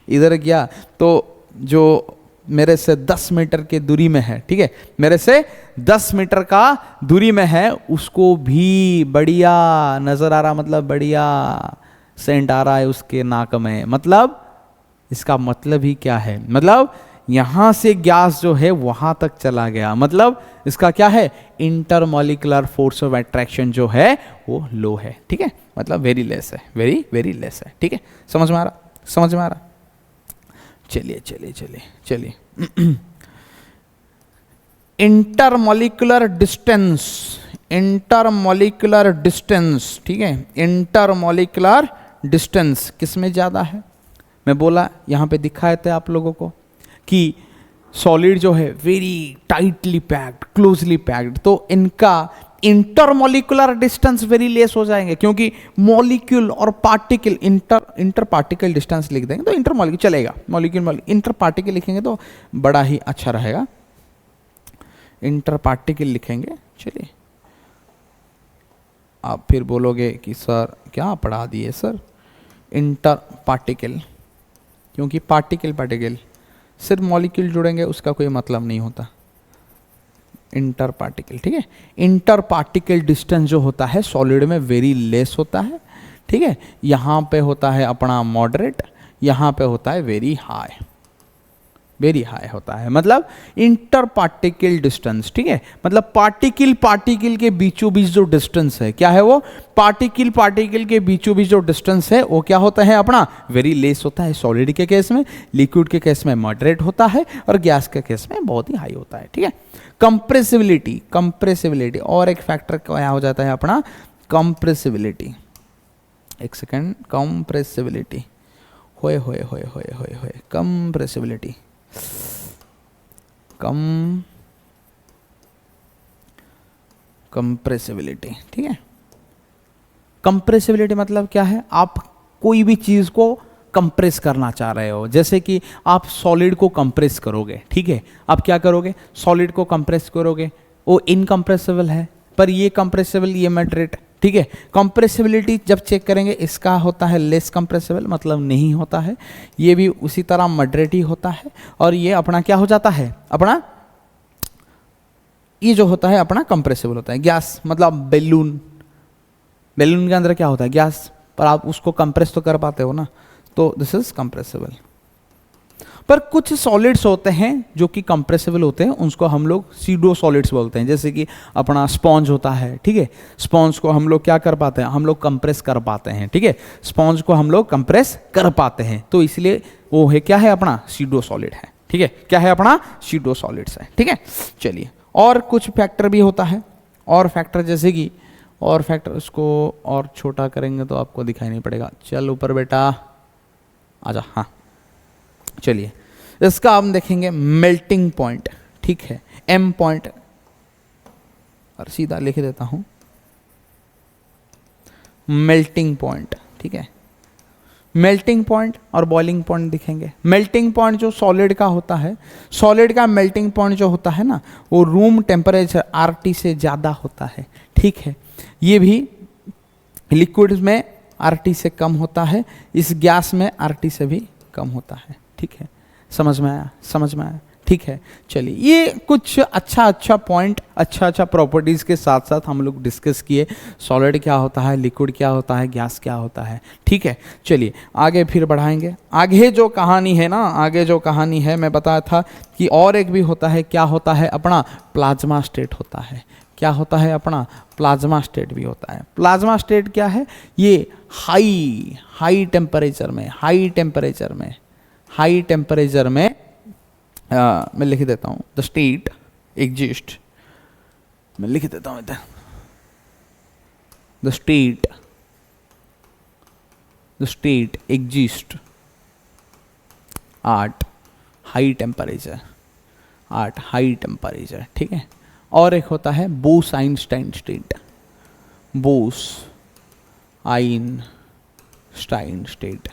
इधर गया तो जो मेरे से 10 मीटर के दूरी में है, ठीक है, मेरे से 10 मीटर का दूरी में है, उसको भी बढ़िया नजर आ रहा, मतलब बढ़िया सेंट आ रहा है उसके नाक में, मतलब इसका मतलब ही क्या है, मतलब यहां से गैस जो है वहां तक चला गया, मतलब इसका क्या है, इंटरमॉलिक्यूलर फोर्स ऑफ अट्रैक्शन जो है वो लो है, ठीक है, मतलब वेरी लेस है, वेरी लेस है, ठीक है। समझ में आ रहा, चलिए इंटरमॉलिक्यूलर डिस्टेंस, ठीक है, इंटरमॉलिक्यूलर डिस्टेंस किसमें ज्यादा है, मैं बोला यहां पे दिखाए थे आप लोगों को कि सॉलिड जो है very tightly packed, closely packed, तो इनका इंटरमॉलिक्यूलर डिस्टेंस वेरी लेस हो जाएंगे, क्योंकि मॉलिक्यूल और पार्टिकल, इंटर पार्टिकल डिस्टेंस लिख देंगे तो इंटरमॉलिक्यूल चलेगा, मॉलिक्यूल इंटर पार्टिकल लिखेंगे तो बड़ा ही अच्छा रहेगा, इंटर पार्टिकल लिखेंगे। चलिए, आप फिर बोलोगे कि सर क्या पढ़ा दिए सर, इंटर पार्टिकल, क्योंकि पार्टिकल सिर्फ मॉलिक्यूल जुड़ेंगे उसका कोई मतलब नहीं होता, इंटर पार्टिकल, ठीक है। इंटर पार्टिकल डिस्टेंस जो होता है सॉलिड में वेरी लेस होता है, ठीक है। यहाँ पे होता है अपना मॉडरेट, यहाँ पे होता है वेरी हाई, वेरी हाई होता है, मतलब इंटर पार्टिकल डिस्टेंस, ठीक है। मतलब पार्टिकल पार्टिकल के बीचों बीच जो डिस्टेंस है, क्या है वो, पार्टिकल पार्टिकल के बीचों बीच जो डिस्टेंस है वो क्या होता है अपना, वेरी लेस होता है। सॉलिड के केस में, लिक्विड के केस में मॉडरेट होता है, और गैस के केस में बहुत ही हाई होता है, ठीक है। कंप्रेसिबिलिटी, कंप्रेसिबिलिटी और एक फैक्टर क्या हो जाता है अपना, कंप्रेसिबिलिटी। एक सेकेंड, कंप्रेसिबिलिटी, होए होए होए होए होए होए, कंप्रेसिबिलिटी, कंप्रेसिबिलिटी, ठीक है। कंप्रेसिबिलिटी मतलब क्या है, आप कोई भी चीज को कंप्रेस करना चाह रहे हो, जैसे कि आप सॉलिड को कंप्रेस करोगे, ठीक है। आप क्या करोगे, सॉलिड को कंप्रेस करोगे, वो इनकंप्रेसिबल है, पर ये कंप्रेसिबल, ये मॉडरेट, ठीक है। कंप्रेसिबिलिटी जब चेक करेंगे इसका होता है लेस कंप्रेसिबल, मतलब नहीं होता है। ये भी उसी तरह मॉडरेट ही होता है, और ये अपना क्या हो जाता है अपना, ये जो होता है अपना कंप्रेसिबल होता है। गैस मतलब बैलून, बैलून के अंदर क्या होता है गैस, पर आप उसको कंप्रेस तो कर पाते हो ना, तो दिस इज कंप्रेसिबल। पर कुछ सॉलिड्स होते हैं जो कि कंप्रेसिबल होते हैं, उसको हम लोग सीडो सॉलिड्स बोलते हैं, जैसे कि अपना स्पॉन्ज होता है, ठीक है। स्पॉन्ज को हम लोग क्या कर पाते हैं, हम लोग कंप्रेस कर पाते हैं, ठीक है। स्पॉन्ज को हम लोग कंप्रेस कर पाते हैं, तो इसलिए वो है क्या है अपना, सीडो सॉलिड है, ठीक है। क्या है अपना, सीडो सॉलिड्स है, ठीक है। चलिए, और कुछ फैक्टर भी होता है, और फैक्टर जैसे कि, और फैक्टर उसको और छोटा करेंगे तो आपको दिखाई नहीं पड़ेगा। चल ऊपर बेटा आजा, हाँ चलिए, इसका हम देखेंगे मेल्टिंग पॉइंट, ठीक है। एम पॉइंट, और सीधा लिख देता हूं मेल्टिंग पॉइंट, ठीक है। मेल्टिंग पॉइंट और बॉइलिंग पॉइंट दिखेंगे। मेल्टिंग पॉइंट जो सॉलिड का होता है, सॉलिड का मेल्टिंग पॉइंट जो होता है ना, वो रूम टेम्परेचर RT से ज़्यादा होता है, ठीक है। ये भी लिक्विड में RT से कम होता है, इस गैस में RT से भी कम होता है, ठीक है। समझ में आया, समझ में आया, ठीक है। चलिए, ये कुछ अच्छा पॉइंट, अच्छा प्रॉपर्टीज़ के साथ साथ हम लोग डिस्कस किए, सॉलिड क्या होता है, लिक्विड क्या होता है, गैस क्या होता है, ठीक है। चलिए आगे फिर बढ़ाएंगे। आगे जो कहानी है ना, आगे जो कहानी है, मैं बताया था कि और एक भी होता है, क्या होता है अपना, प्लाज्मा स्टेट होता है। क्या होता है अपना, प्लाज्मा स्टेट भी होता है। प्लाज्मा स्टेट क्या है, ये हाई टेम्परेचर में मैं लिख देता हूँ, द स्टेट एग्जिस्ट, मैं लिख देता हूँ इधर, the state exist at high temperature, ठीक है। और एक होता है बोस-आइंस्टाइन स्टेट, बोस-आइंस्टाइन स्टेट,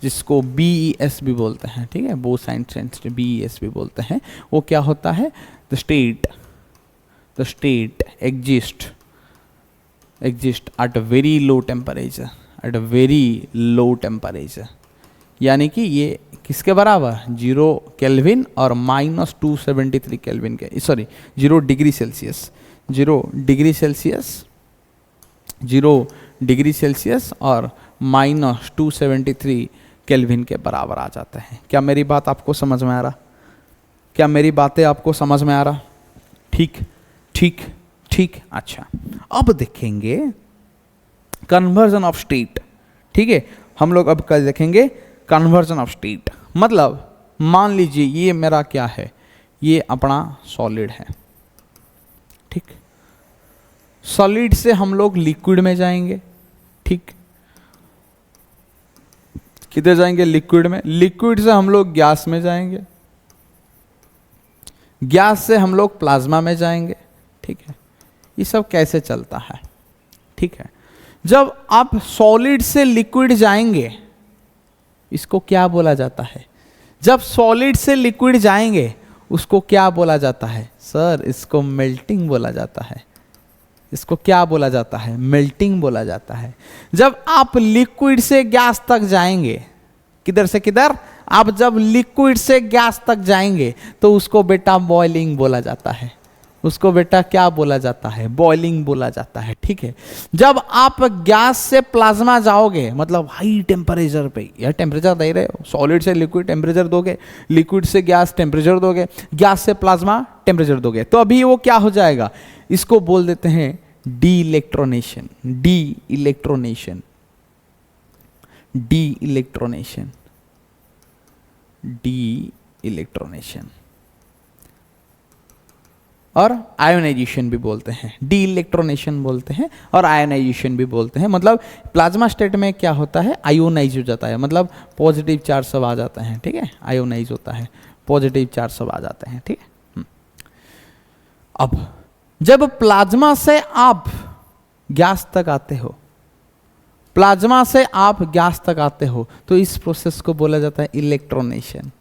जिसको BES भी बोलते हैं, ठीक है। बोस-आइंस्टाइन स्टेट BES भी बोलते हैं। वो क्या होता है, the state exist at a very low temperature, यानी कि ये किसके बराबर, 0 केल्विन और -273 केल्विन के, sorry 0 degree Celsius, 0 degree Celsius और -273 केल्विन के बराबर आ जाते हैं। क्या मेरी बात आपको समझ में आ रहा, क्या मेरी बातें आपको समझ में आ रहा, ठीक। अच्छा, अब देखेंगे कन्वर्जन ऑफ स्टेट, ठीक है। हम लोग अब कल देखेंगे कन्वर्जन ऑफ स्टेट, मतलब मान लीजिए ये मेरा क्या है, ये अपना सॉलिड है, ठीक। सॉलिड से हम लोग लिक्विड में जाएंगे, ठीक। किधर जाएंगे, लिक्विड में। लिक्विड से हम लोग गैस में जाएंगे, गैस से हम लोग प्लाज्मा में जाएंगे, ठीक है। ये सब कैसे चलता है, ठीक है। जब आप सॉलिड से लिक्विड जाएंगे, इसको क्या बोला जाता है, जब सॉलिड से लिक्विड जाएंगे उसको क्या बोला जाता है, सर इसको मेल्टिंग बोला जाता है। इसको क्या बोला जाता है, मेल्टिंग बोला जाता है। जब आप लिक्विड से गैस तक जाएंगे, किधर से किधर, आप जब लिक्विड से गैस तक जाएंगे तो उसको बेटा बॉइलिंग बोला जाता है, उसको बेटा क्या बोला जाता है? बॉइलिंग बोला जाता है, ठीक है। जब आप गैस से प्लाज्मा जाओगे, मतलब हाई टेम्परेचर पे, या टेम्परेचर दे रहे हो, सॉलिड से लिक्विड टेम्परेचर दोगे, लिक्विड से गैस टेम्परेचर दोगे, गैस से प्लाज्मा टेम्परेचर दोगे, तो अभी वो क्या हो जाएगा? इसको बोल देते हैं डी इलेक्ट्रोनेशन। डी इलेक्ट्रोनेशन, डी इलेक्ट्रोनेशन, डी इलेक्ट्रोनेशन, और आयोनाइजेशन भी बोलते हैं। डी इलेक्ट्रोनेशन बोलते हैं और आयोनाइजेशन भी बोलते हैं। मतलब प्लाज्मा स्टेट में क्या होता है? आयोनाइज हो जाता है, मतलब पॉजिटिव चार्ज सब आ जाते हैं, ठीक है। आयोनाइज होता है, पॉजिटिव चार्ज सब आ जाते हैं, ठीक है। अब जब प्लाज्मा से आप गैस तक आते हो, प्लाज्मा से आप गैस तक आते हो, तो इस प्रोसेस को बोला जाता है इलेक्ट्रोनेशन,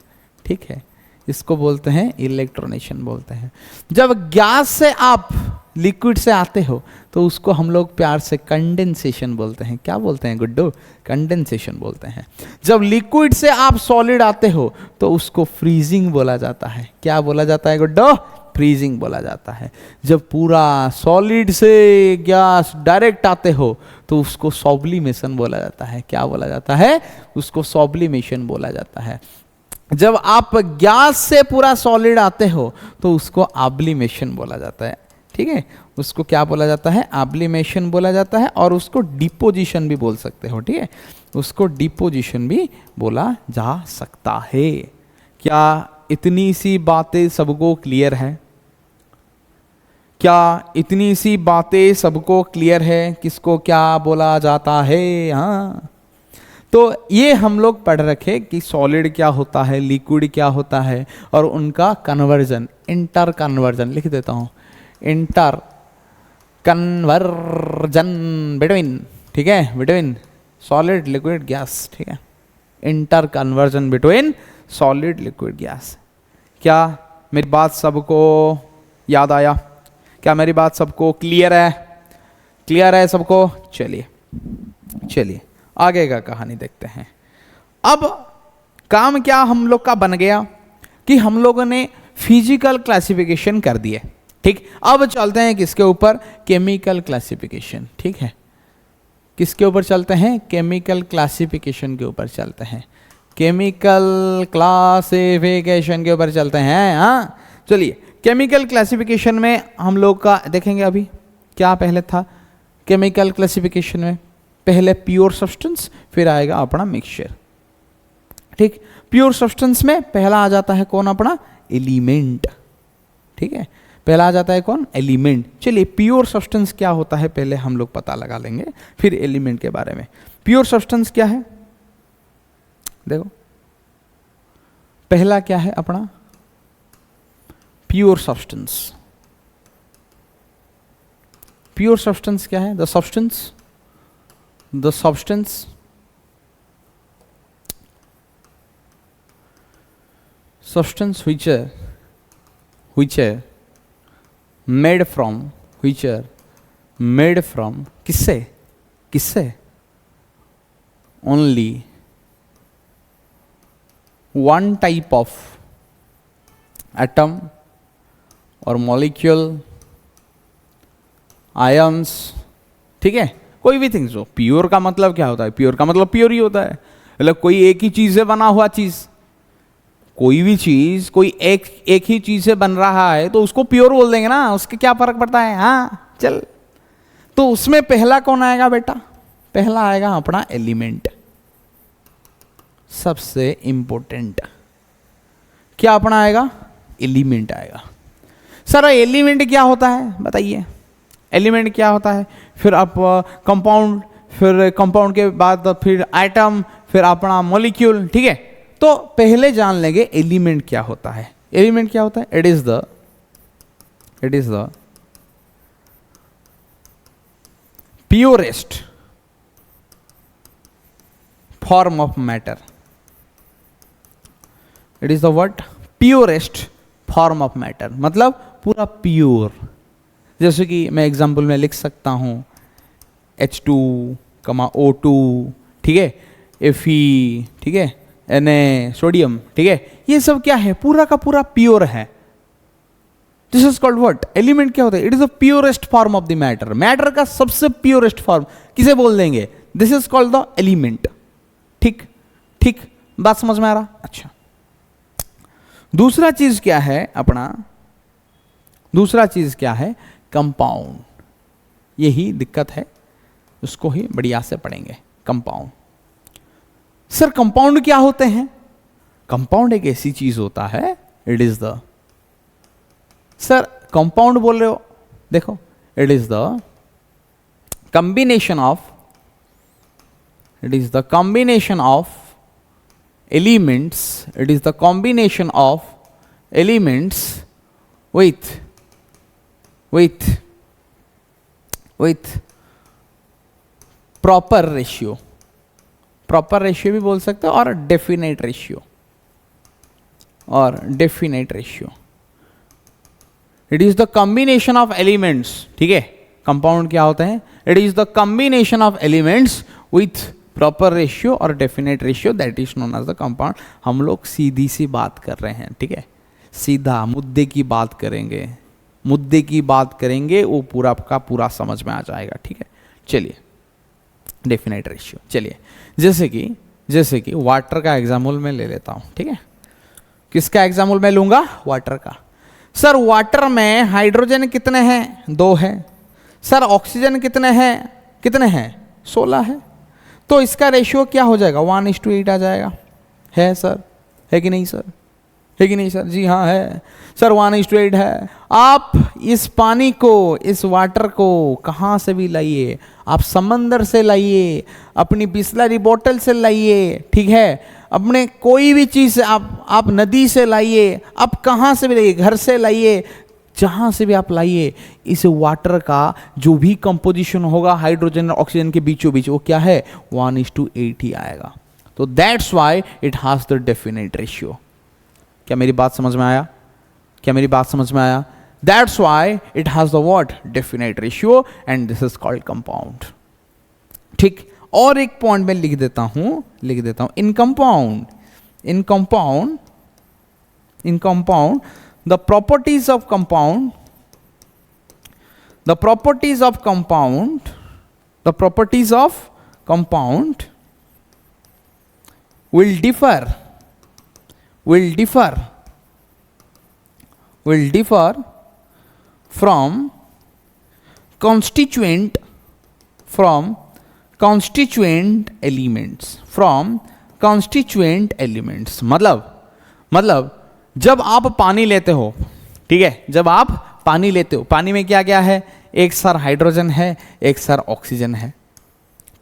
ठीक है। इसको बोलते हैं इलेक्ट्रोनेशन बोलते हैं। जब गैस से आप लिक्विड से आते हो तो उसको हम लोग प्यार से कंडेंसेशन बोलते हैं। क्या बोलते हैं गुड्डू? कंडेंसेशन बोलते हैं। जब लिक्विड से आप सॉलिड आते हो तो उसको फ्रीजिंग बोला जाता है। क्या बोला जाता है गुड्डू? फ्रीजिंग बोला जाता है। जब पूरा सॉलिड से गैस डायरेक्ट आते हो तो उसको सॉब्लिमेशन बोला जाता है। क्या बोला जाता है? उसको सॉब्लिमेशन बोला जाता है। जब आप गैस से पूरा सॉलिड आते हो तो उसको आब्लिमेशन बोला जाता है, ठीक है। उसको क्या बोला जाता है? आब्लिमेशन बोला जाता है। और उसको डिपोजिशन भी बोल सकते हो, ठीक है। उसको डिपोजिशन भी बोला जा सकता है। क्या इतनी सी बातें सबको क्लियर है? क्या इतनी सी बातें सबको क्लियर है किसको क्या बोला जाता है? हाँ, तो ये हम लोग पढ़ रखे कि सॉलिड क्या होता है, लिक्विड क्या होता है, और उनका कन्वर्जन, इंटर कन्वर्जन लिख देता हूँ, इंटर कन्वर्जन बिटवीन, ठीक है, बिटवीन सॉलिड लिक्विड गैस, ठीक है। Inter conversion between solid liquid gas. क्या मेरी बात सबको याद आया? क्या मेरी बात सबको क्लियर है? क्लियर है सबको? चलिए चलिए आगे का कहानी देखते हैं। अब काम क्या हम लोग का बन गया कि हम लोगों ने फिजिकल क्लासिफिकेशन कर दिए, ठीक। अब चलते हैं किसके ऊपर? केमिकल क्लासिफिकेशन, ठीक है। किसके ऊपर चलते हैं? केमिकल क्लासिफिकेशन के ऊपर चलते हैं। केमिकल क्लासिफिकेशन के ऊपर चलते हैं। हाँ चलिए, केमिकल क्लासिफिकेशन में हम लोग का देखेंगे अभी क्या पहले था। केमिकल क्लासिफिकेशन में पहले प्योर सब्सटेंस, फिर आएगा अपना मिक्सचर, ठीक। प्योर सब्सटेंस में पहला आ जाता है कौन? अपना एलिमेंट, ठीक है। पहला आ जाता है कौन? एलिमेंट। चलिए प्योर सब्सटेंस क्या होता है पहले हम लोग पता लगा लेंगे, फिर एलिमेंट के बारे में। प्योर सब्सटेंस क्या है? देखो पहला क्या है अपना? Pure substance. प्योर सब्सटेंस क्या है? The substance, the substance which are made from किससे only one type of atom or molecule, ions, ठीक है। कोई भी थिंग्स हो। प्योर का मतलब क्या होता है? प्योर का मतलब प्योर ही होता है, मतलब कोई एक ही चीज से बना हुआ चीज। कोई भी चीज कोई एक ही चीज से बन रहा है तो उसको प्योर बोल देंगे ना, उसके क्या फर्क पड़ता है? हाँ चल, तो उसमें पहला कौन आएगा बेटा? पहला आएगा अपना एलिमेंट, सबसे इंपॉर्टेंट। क्या अपना आएगा? एलिमेंट आएगा। सर एलिमेंट क्या होता है बताइए? एलिमेंट क्या होता है? फिर आप कंपाउंड, फिर कंपाउंड के बाद फिर एटम, फिर अपना मॉलिक्यूल, ठीक है। तो पहले जान लेंगे एलिमेंट क्या होता है। एलिमेंट क्या होता है? It is the purest form of matter. It is the what? Purest form of matter, मतलब पूरा प्योर। जैसे कि मैं एग्जाम्पल में लिख सकता हूँ H2, O2, ठीक है, Fe, ठीक है, Na, सोडियम, ठीक है। ये सब क्या है? पूरा का पूरा प्योर है, this is called what? Element क्या होता है? It is the purest form of the matter. Matter का सबसे प्योरेस्ट फॉर्म किसे बोल देंगे? This is called the element. ठीक ठीक, बात समझ में आ रहा? अच्छा, दूसरा चीज क्या है अपना? दूसरा चीज क्या है? कंपाउंड। यही दिक्कत है, उसको ही बढ़िया से पढ़ेंगे। कंपाउंड। सर कंपाउंड क्या होते हैं? कंपाउंड एक ऐसी चीज होता है, it is the, sir compound बोल रहे हो, देखो, it is the combination of, it is the combination of elements, it is the combination of elements with proper ratio, proper ratio भी बोल सकते हो, और definite ratio, और definite ratio. It is the combination of elements, ठीक है? Compound क्या होता है? It is the combination of elements with proper ratio और definite ratio, that is known as the compound. हम लोग सीधी सी बात कर रहे हैं, ठीक है? सीधा मुद्दे की बात करेंगे, मुद्दे की बात करेंगे, वो पूरा का पूरा समझ में आ जाएगा, ठीक है? चलिए, डेफिनेट रेशियो। चलिए, जैसे कि वाटर का एग्जाम्पल मैं ले लेता हूँ, ठीक है? किसका एग्जाम्पल मैं लूंगा? वाटर का। सर वाटर में हाइड्रोजन कितने हैं? 2 है। सर ऑक्सीजन कितने हैं? 16 है। तो इसका रेशियो क्या हो जाएगा? 1:8 आ जाएगा। है सर? है कि नहीं सर? है कि नहीं सर? जी हाँ है सर, 1:8 है। आप इस पानी को, इस वाटर को कहाँ से भी लाइए, आप समंदर से लाइए, अपनी बिस्लरी बोतल से लाइए, ठीक है? अपने कोई भी चीज़ आप नदी से लाइए, आप कहाँ से भी लाइए, घर से लाइए, जहाँ से भी आप लाइए, इस वाटर का जो भी कंपोजिशन होगा हाइड्रोजन और ऑक्सीजन के बीचों बीच, वो क्या है? 1:8 ही आएगा। तो that's why it has the definite ratio. क्या मेरी बात समझ में आया? क्या मेरी बात समझ में आया? That's why it has the what? Definite ratio, and this is called compound. ठीक, और एक पॉइंट में लिख देता हूं। इन compound the properties of compound will differ from constituent elements। मतलब जब आप पानी लेते हो, ठीक है? जब आप पानी लेते हो, पानी में क्या क्या है? एक सर हाइड्रोजन है, एक सर ऑक्सीजन है,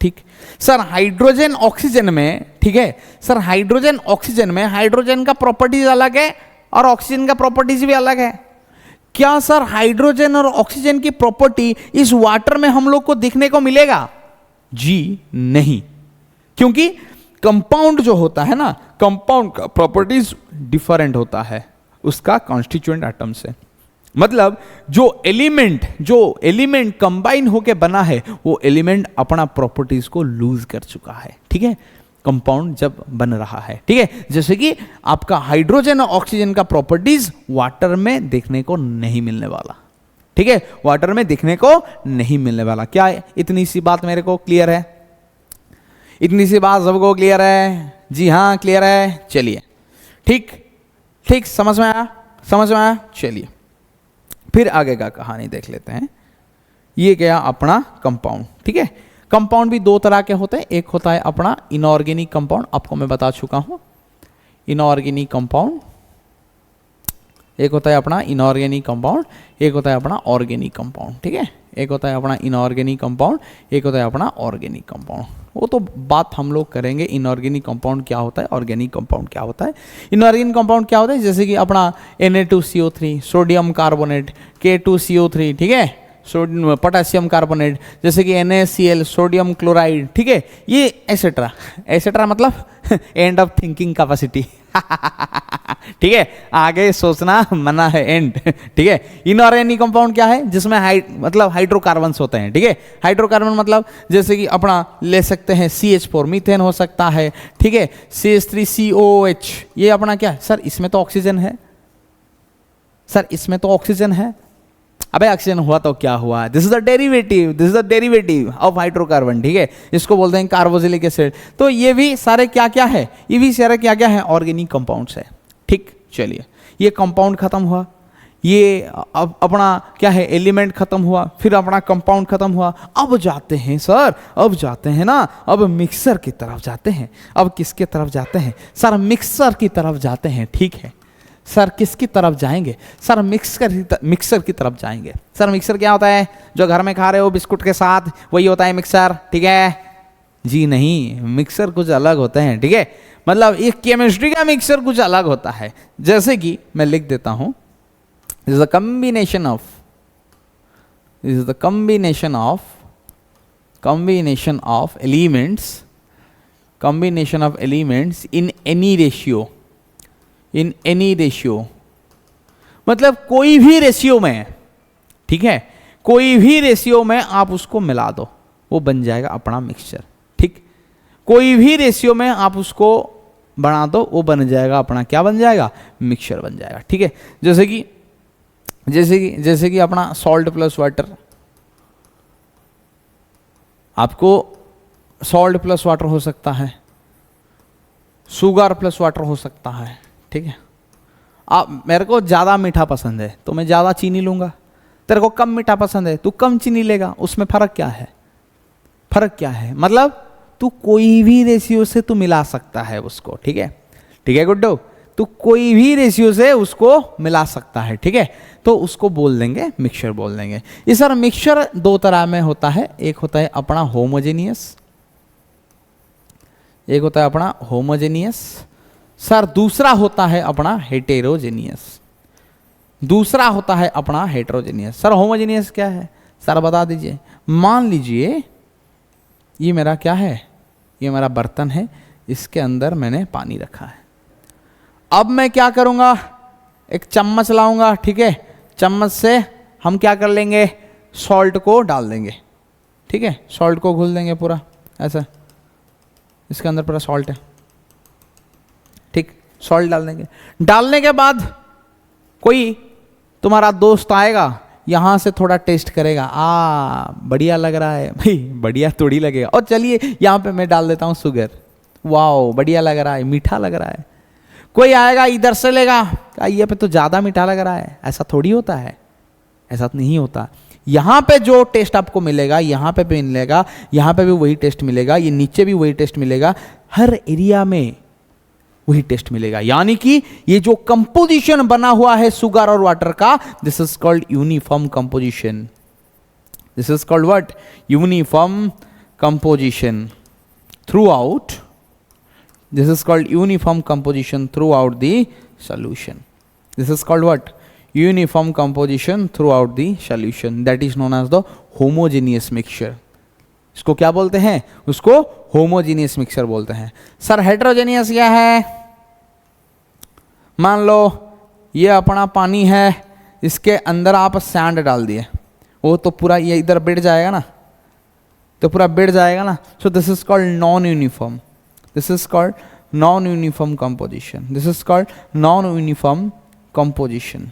ठीक? सर हाइड्रोजन ऑक्सीजन में, ठीक है? सर हाइड्रोजन ऑक्सीजन में हाइड्रोजन का प्रॉपर्टीज अलग है और ऑक्सीजन का प्रॉपर्टीज भी अलग है। क्या सर हाइड्रोजन और ऑक्सीजन की प्रॉपर्टी इस वाटर में हम लोग को देखने को मिलेगा? जी नहीं, क्योंकि कंपाउंड जो होता है ना, कंपाउंड का प्रॉपर्टीज डिफरेंट होता है उसका कॉन्स्टिट्यूएंट एटम से। मतलब जो एलिमेंट कंबाइन होके बना है, वो एलिमेंट अपना प्रॉपर्टीज को लूज कर चुका है, ठीक है? कंपाउंड जब बन रहा है, ठीक है? जैसे कि आपका हाइड्रोजन और ऑक्सीजन का प्रॉपर्टीज वाटर में देखने को नहीं मिलने वाला, ठीक है? वाटर में देखने को नहीं मिलने वाला। क्या इतनी सी बात मेरे को क्लियर है? इतनी सी बात सबको क्लियर है? जी हाँ क्लियर है। चलिए, ठीक, समझ में आया? चलिए फिर आगे का कहानी देख लेते हैं। ये गया अपना कंपाउंड, ठीक है? कंपाउंड भी 2 तरह के होते हैं। एक होता है अपना इनऑर्गेनिक कंपाउंड, आपको मैं बता चुका हूं। इनऑर्गेनिक कंपाउंड एक होता है अपना इनऑर्गेनिक कंपाउंड, एक होता है अपना ऑर्गेनिक कंपाउंड, ठीक है? एक होता है अपना इनऑर्गेनिक कंपाउंड, एक होता है अपना ऑर्गेनिक कंपाउंड। वो तो बात हम लोग करेंगे इनऑर्गेनिक कंपाउंड क्या होता है, ऑर्गेनिक कंपाउंड क्या होता है। इनऑर्गेनिक कंपाउंड क्या होता है? जैसे कि अपना Na2CO3, सोडियम कार्बोनेट, K2CO3, ठीक है? पोटेशियम कार्बोनेट, जैसे कि NaCl, सोडियम क्लोराइड, ठीक है? ये एसेट्रा मतलब एंड ऑफ थिंकिंग कैपेसिटी ठीक है? आगे सोचना मना है, एंड, ठीक है? इनऑर्गेनिक कंपाउंड क्या है? जिसमें मतलब हाइड्रोकार्बन्स होते हैं, ठीक है? हाइड्रोकार्बन मतलब जैसे कि अपना ले सकते हैं CH4, मीथेन हो सकता है, ठीक है? CH3COOH, ये अपना क्या है? सर इसमें तो ऑक्सीजन है, सर इसमें तो ऑक्सीजन है। अबे ऑक्सीजन हुआ तो क्या हुआ, this is the derivative of hydrocarbon, ठीक है, इसको बोलते हैं कार्बोक्सिलिक एसिड। तो ये भी सारे क्या क्या है, ये भी सारे क्या क्या है, ऑर्गेनिक कंपाउंड्स है, ठीक। चलिए ये कंपाउंड खत्म हुआ, ये अब अपना क्या है, एलिमेंट खत्म हुआ, फिर अपना कंपाउंड खत्म हुआ। अब जाते हैं सर, अब जाते हैं ना, अब मिक्सर की तरफ जाते हैं। अब किसके तरफ जाते हैं सर, मिक्सर की तरफ जाते हैं, ठीक है। सर किसकी तरफ जाएंगे, सर मिक्सर की तरफ जाएंगे। सर मिक्सर क्या होता है, जो घर में खा रहे हो बिस्कुट के साथ, वही होता है मिक्सर, ठीक है जी। नहीं, मिक्सर कुछ अलग होते हैं, ठीक है, मतलब एक केमिस्ट्री का मिक्सर कुछ अलग होता है। जैसे कि मैं लिख देता हूं, this is the combination of elements in any ratio, मतलब कोई भी रेशियो में, ठीक है, कोई भी रेशियो में आप उसको मिला दो, वो बन जाएगा अपना मिक्सचर, ठीक। कोई भी रेशियो में आप उसको बना दो, वो बन जाएगा अपना, क्या बन जाएगा, मिक्सचर बन जाएगा, ठीक है। जैसे कि अपना सॉल्ट प्लस वाटर, आपको सॉल्ट प्लस वाटर हो सकता है, शुगर प्लस वाटर हो सकता है, ठीक है। आप, मेरे को ज़्यादा मीठा पसंद है तो मैं ज़्यादा चीनी लूँगा, तेरे को कम मीठा पसंद है तू कम चीनी लेगा, उसमें फ़र्क क्या है, फ़र्क क्या है, मतलब तू कोई भी रेशियो से तू मिला सकता है उसको, ठीक है, ठीक है गुड्डू, तू कोई भी रेशियो से उसको मिला सकता है, ठीक है। तो उसको बोल देंगे मिक्सचर बोल देंगे। ये सर मिक्सचर दो तरह में होता है, एक होता है अपना होमोजेनियस, एक होता है अपना होमोजेनियस सर, दूसरा होता है अपना हेटेरोजेनियस, दूसरा होता है अपना हेटेरोजेनियस। सर होमोजेनियस क्या है सर बता दीजिए। मान लीजिए ये मेरा क्या है, ये मेरा बर्तन है, इसके अंदर मैंने पानी रखा है। अब मैं क्या करूंगा, एक चम्मच लाऊंगा, ठीक है, चम्मच से हम क्या कर लेंगे, सॉल्ट को डाल देंगे, ठीक है, सॉल्ट को घुल देंगे पूरा ऐसा, इसके अंदर पूरा सॉल्ट है, ठीक, सॉल्ट डाल देंगे। डालने के बाद कोई तुम्हारा दोस्त आएगा, यहाँ से थोड़ा टेस्ट करेगा, बढ़िया लग रहा है भाई, बढ़िया थोड़ी लगेगा, और चलिए यहाँ पे मैं डाल देता हूँ शुगर, वाओ बढ़िया लग रहा है, मीठा लग रहा है। कोई आएगा इधर से लेगा, ये पे तो ज़्यादा मीठा लग रहा है, ऐसा थोड़ी होता है, ऐसा नहीं होता। यहाँ पे जो टेस्ट आपको मिलेगा, यहाँ पे भी मिलेगा, यहाँ पे भी वही टेस्ट मिलेगा, ये नीचे भी वही टेस्ट मिलेगा, हर एरिया में वही टेस्ट मिलेगा। यानी कि ये जो कंपोजिशन बना हुआ है शुगर और वाटर का, this is called uniform composition. This is called what, uniform composition through out, this is called uniform composition throughout the solution. This is called what, uniform composition throughout the solution, that is known as the homogeneous mixture. इसको क्या बोलते हैं, उसको homogeneous mixture बोलते हैं। Sir heterogeneous क्या है, मान लो ये अपना पानी है, इसके अंदर आप सैंड डाल दिए, वो तो पूरा ये इधर बैठ जाएगा ना, तो पूरा बैठ जाएगा ना। So this is called non uniform, this is called non-uniform composition. This is called non-uniform composition.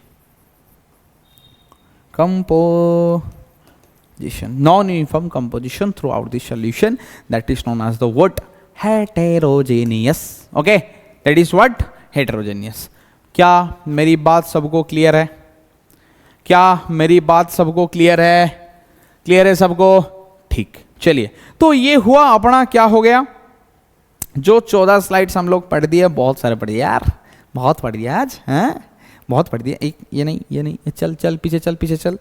Non-uniform composition throughout the solution, that is known as the what, heterogeneous. Okay, that is what, heterogeneous. क्या मेरी बात सबको clear है, क्या मेरी बात सबको clear है, क्लियर है सबको, ठीक। चलिए तो ये हुआ अपना, क्या हो गया, जो 14 स्लाइड्स हम लोग पढ़ दिए, बहुत सारे पढ़ दिए यार, बहुत पढ़ दिया आज, हैं बहुत पढ़ दिया। एक ये नहीं, चल पीछे चल।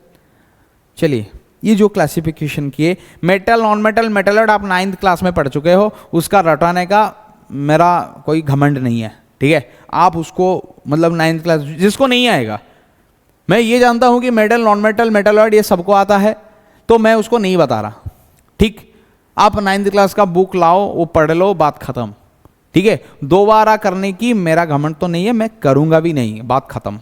चलिए ये जो क्लासिफिकेशन किए, मेटल नॉन मेटल, मेटलॉइड आप 9th क्लास में पढ़ चुके हो, उसका रटाने का मेरा कोई घमंड नहीं है, ठीक है। आप उसको मतलब 9th क्लास, जिसको नहीं आएगा, मैं ये जानता हूँ कि मेटल नॉन मेटल मेटलॉइड ये सबको आता है, तो मैं उसको नहीं बता रहा, ठीक। आप 9th क्लास का बुक लाओ, वो पढ़ लो, बात खत्म, ठीक है। दोबारा करने की मेरा घमंड तो नहीं है, मैं करूंगा भी नहीं, बात खत्म,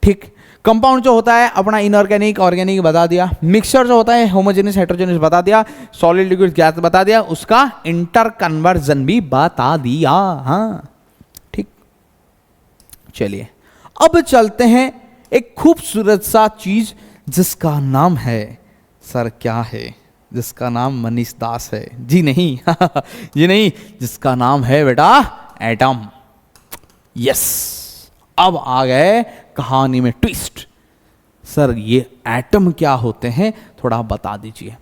ठीक। कंपाउंड जो होता है अपना इनऑर्गेनिक ऑर्गेनिक बता दिया, मिक्सचर जो होता है होमोजेनियस हेटेरोजेनियस बता दिया, सॉलिड लिक्विड गैस बता दिया, उसका इंटर कन्वर्जन भी बता दिया, हाँ ठीक। चलिए अब चलते हैं एक खूबसूरत सा चीज जिसका नाम है, सर क्या है? जिसका नाम मनीष दास है? जी नहीं जी नहीं, जिसका नाम है बेटा एटम। यस, अब आ गए कहानी में ट्विस्ट। सर ये एटम क्या होते हैं, थोड़ा बता दीजिए।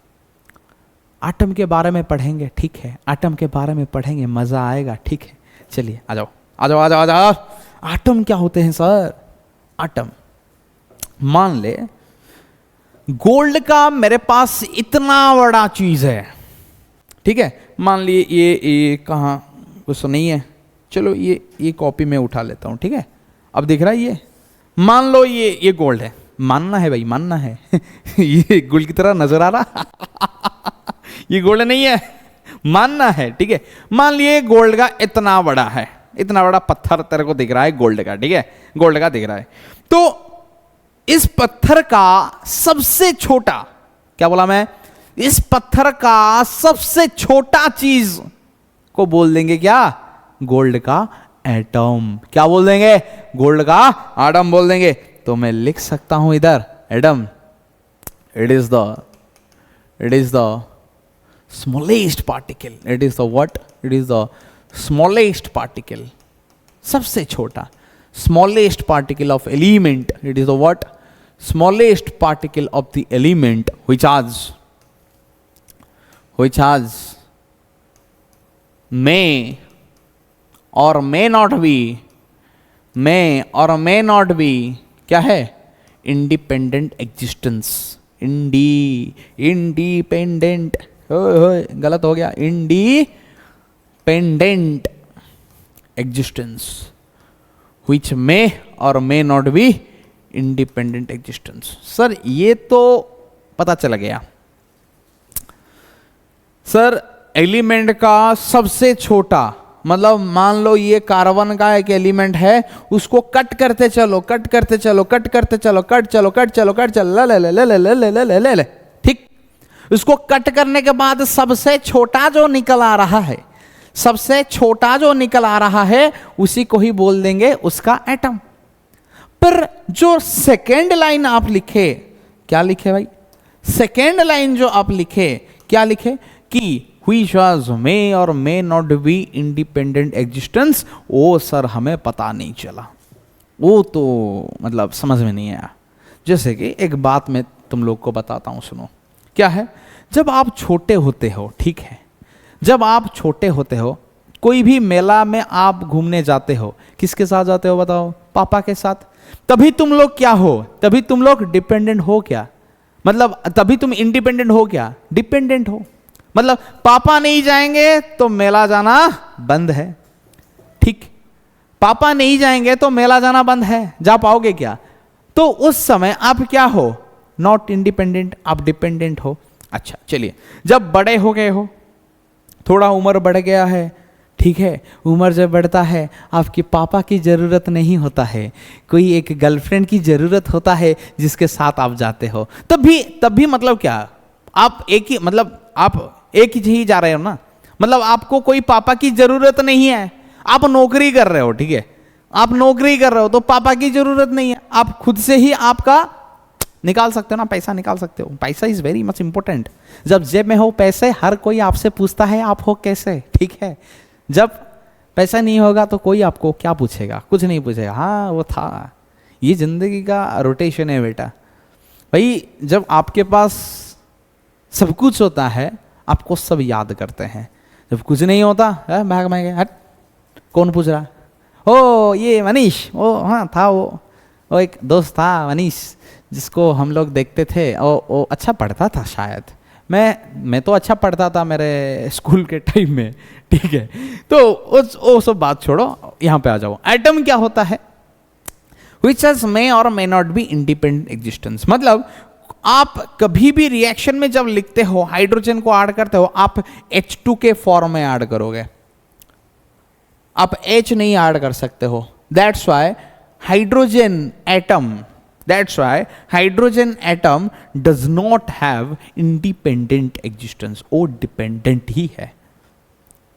एटम के बारे में पढ़ेंगे, ठीक है, एटम के बारे में पढ़ेंगे, मजा आएगा, ठीक है। चलिए आ जाओ आ जाओ आ जाओ आ जाओ। एटम क्या होते हैं सर? एटम, मान ले गोल्ड का मेरे पास इतना बड़ा चीज है, ठीक है। मान लिए ये कहाँ, कुछ तो नहीं है, चलो ये कॉपी में उठा लेता हूं, ठीक है। अब दिख रहा है ये, मान लो ये गोल्ड है, मानना है भाई, मानना है ये गोल्ड की तरह नजर आ रहा ये गोल्ड नहीं है, मानना है, ठीक है। मान लिए गोल्ड का इतना बड़ा है, इतना बड़ा पत्थर तेरे को दिख रहा है गोल्ड का, ठीक है, गोल्ड का दिख रहा है। तो इस पत्थर का सबसे छोटा, क्या बोला मैं, इस पत्थर का सबसे छोटा चीज को बोल देंगे क्या? गोल्ड का एटम। क्या बोल देंगे? गोल्ड का एटम बोल देंगे। तो मैं लिख सकता हूं इधर atom, it is the smallest particle, it is the what, it is the smallest particle, सबसे छोटा, smallest particle of element, it is the what, smallest particle of the element which has may or may not be क्या है? independent existence, independent, गलत हो गया, independent existence which may or may not be independent existence. Sir ये तो पता चल गया। सर एलिमेंट का सबसे छोटा, मतलब मान लो ये कार्बन का एक एलिमेंट है, उसको कट करते चलो, कट करते चलो, कट करते चलो, कट चलो, कट चलो, कट चलो, ले ले ले ले ले ले ले ले ले, ठीक। उसको कट करने के बाद सबसे छोटा जो निकल आ रहा है, सबसे छोटा जो निकल आ रहा है, उसी को ही बोल देंगे उसका एटम। पर जो सेकेंड लाइन आप लिखे, क्या लिखे भाई? सेकेंड लाइन जो आप लिखे, क्या लिखे? कि which was may or may not be independent existence, वो सर हमें पता नहीं चला, वो तो मतलब समझ में नहीं आया। जैसे कि एक बात मैं तुम लोग को बताता हूं, सुनो। क्या है? जब आप छोटे होते हो, ठीक है, जब आप छोटे होते हो, कोई भी मेला में आप घूमने जाते हो, किसके साथ जाते हो बताओ? पापा के साथ। तभी तुम लोग क्या हो? तभी तुम लोग डिपेंडेंट हो क्या? मतलब तभी तुम इंडिपेंडेंट हो क्या? डिपेंडेंट हो। मतलब पापा नहीं जाएंगे तो मेला जाना बंद है, ठीक। पापा नहीं जाएंगे तो मेला जाना बंद है, जा पाओगे क्या? तो उस समय आप क्या हो? नॉट इंडिपेंडेंट, आप डिपेंडेंट हो। अच्छा चलिए, जब बड़े हो गए हो, थोड़ा उम्र बढ़ गया है, ठीक है, उम्र जब बढ़ता है, आपके पापा की ज़रूरत नहीं होता है, कोई एक गर्लफ्रेंड की ज़रूरत होता है जिसके साथ आप जाते हो। तब भी मतलब क्या, आप एक ही, मतलब आप एक ही जा रहे हो ना, मतलब आपको कोई पापा की ज़रूरत नहीं है, आप नौकरी कर रहे हो, ठीक है, आप नौकरी कर रहे हो तो पापा की ज़रूरत नहीं है, आप खुद से ही आपका निकाल सकते हो ना, पैसा निकाल सकते हो। पैसा इज़ वेरी मच इंपॉर्टेंट। जब जेब में हो पैसे, हर कोई आपसे पूछता है आप हो कैसे, ठीक है। जब पैसा नहीं होगा तो कोई आपको क्या पूछेगा? कुछ नहीं पूछेगा, हाँ वो था। ये जिंदगी का रोटेशन है बेटा। भाई जब आपके पास सब कुछ होता है, आपको सब याद करते हैं। जब कुछ नहीं होता, भाग में गए, हट, कौन पूछ रहा? ओ ये मनीष, ओ हाँ था वो एक दोस्त था मनीष, जिसको हम लोग देखते थे, ओ अच्छा पढ़ता था शायद। मैं तो अच्छा पढ़ता था मेरे स्कूल के टाइम में, ठीक है। तो वो सब बात छोड़ो, यहाँ पे आ जाओ। एटम क्या होता है? which has may or may not be independent existence। मतलब आप कभी भी रिएक्शन में जब लिखते हो, हाइड्रोजन को ऐड करते हो, आप H2 के फॉर्म में ऐड करोगे, आप H नहीं ऐड कर सकते हो। That's why hydrogen atom does not have independent existence, वो डिपेंडेंट ही है।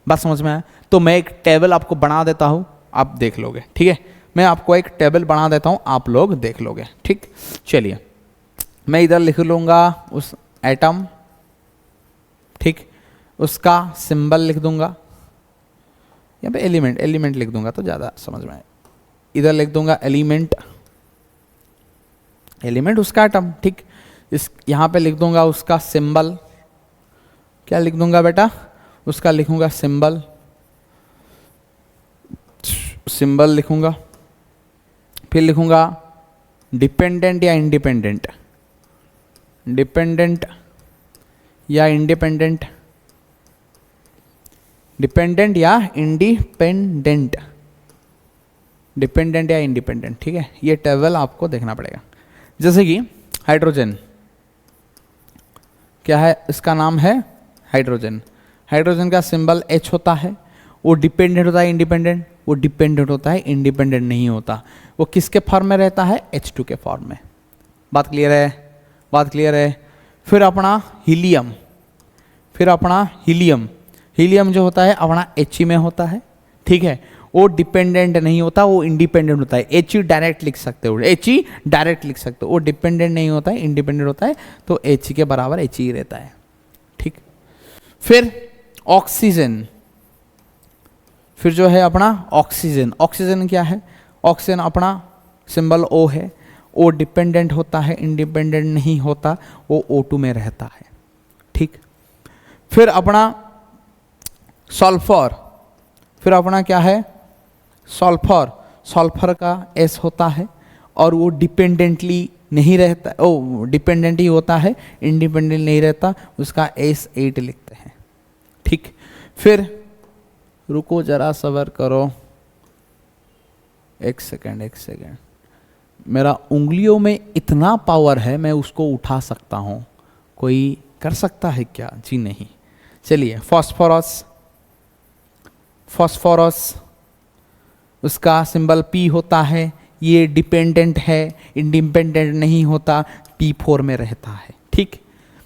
बात समझ में आया? तो मैं एक टेबल आपको बना देता हूं, आप देख लोगे, ठीक है। मैं आपको एक टेबल बना देता हूं, आप लोग देख लोगे, ठीक। चलिए मैं इधर लिख लूंगा उस एटम, ठीक, उसका सिंबल लिख दूंगा, यहाँ पे एलिमेंट लिख दूंगा तो ज़्यादा समझ में आए। इधर लिख दूंगा एलिमेंट उसका एटम, ठीक। इस यहाँ पे लिख दूंगा उसका सिंबल, क्या लिख दूंगा बेटा, उसका लिखूंगा सिंबल लिखूंगा। फिर लिखूंगा डिपेंडेंट या इंडिपेंडेंट, डिपेंडेंट या इंडिपेंडेंट, डिपेंडेंट या इंडिपेंडेंट, डिपेंडेंट या इंडिपेंडेंट, ठीक है। ये टेबल आपको देखना पड़ेगा। जैसे कि हाइड्रोजन, क्या है इसका नाम है हाइड्रोजन, हाइड्रोजन का सिंबल H होता है। वो डिपेंडेंट होता है इंडिपेंडेंट, वो डिपेंडेंट होता है इंडिपेंडेंट नहीं होता। वो किसके फॉर्म में रहता है, H2 के फॉर्म में। बात क्लियर है, बात क्लियर है। फिर अपना हीलियम, हीलियम जो होता है अपना He में होता है, ठीक है। वो डिपेंडेंट नहीं होता, वो इंडिपेंडेंट होता है। He डायरेक्ट लिख सकते हो, He डायरेक्ट लिख सकते हो। वो डिपेंडेंट नहीं होता है, इंडिपेंडेंट होता है, तो He के बराबर He ही रहता है, ठीक। फिर ऑक्सीजन, फिर जो है अपना ऑक्सीजन, ऑक्सीजन क्या है, ऑक्सीजन अपना सिंबल O है। वो डिपेंडेंट होता है, इंडिपेंडेंट नहीं होता, वो O2 में रहता है, ठीक। फिर अपना सल्फर, फिर अपना क्या है सल्फर, सल्फर का S होता है और वो डिपेंडेंटली नहीं रहता, ओ डिपेंडेंट ही होता है, इंडिपेंडेंट नहीं रहता, उसका S8 लिखते हैं, ठीक। फिर रुको जरा सबर करो, एक सेकेंड, मेरा उंगलियों में इतना पावर है मैं उसको उठा सकता हूँ, कोई कर सकता है क्या, जी नहीं। चलिए फॉस्फोरस, उसका सिंबल P होता है। ये डिपेंडेंट है, इंडिपेंडेंट नहीं होता, P4 में रहता है, ठीक।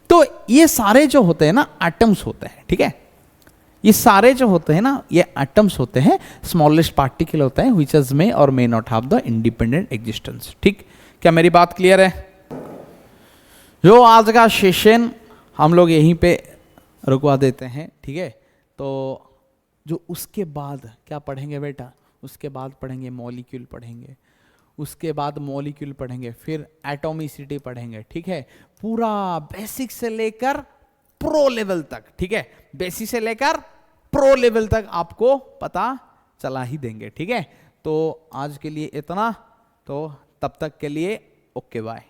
तो ये सारे जो होते हैं ना एटम्स होते हैं, ठीक है। ये सारे जो होते हैं ना ये एटम्स होते हैं, स्मॉलेस्ट पार्टिकल होता है विच इज मे और may not have the independent existence, ठीक। क्या मेरी बात क्लियर है? जो आज का सेशन हम लोग यहीं पे रुकवा देते हैं, ठीक है। तो जो उसके बाद क्या पढ़ेंगे बेटा, उसके बाद पढ़ेंगे मॉलिक्यूल पढ़ेंगे, उसके बाद मॉलिक्यूल पढ़ेंगे, फिर एटॉमिसिटी पढ़ेंगे, ठीक है। पूरा बेसिक से लेकर प्रो लेवल तक, ठीक है, बेसिक से लेकर प्रो लेवल तक आपको पता चला ही देंगे, ठीक है। तो आज के लिए इतना, तो तब तक के लिए ओके बाय।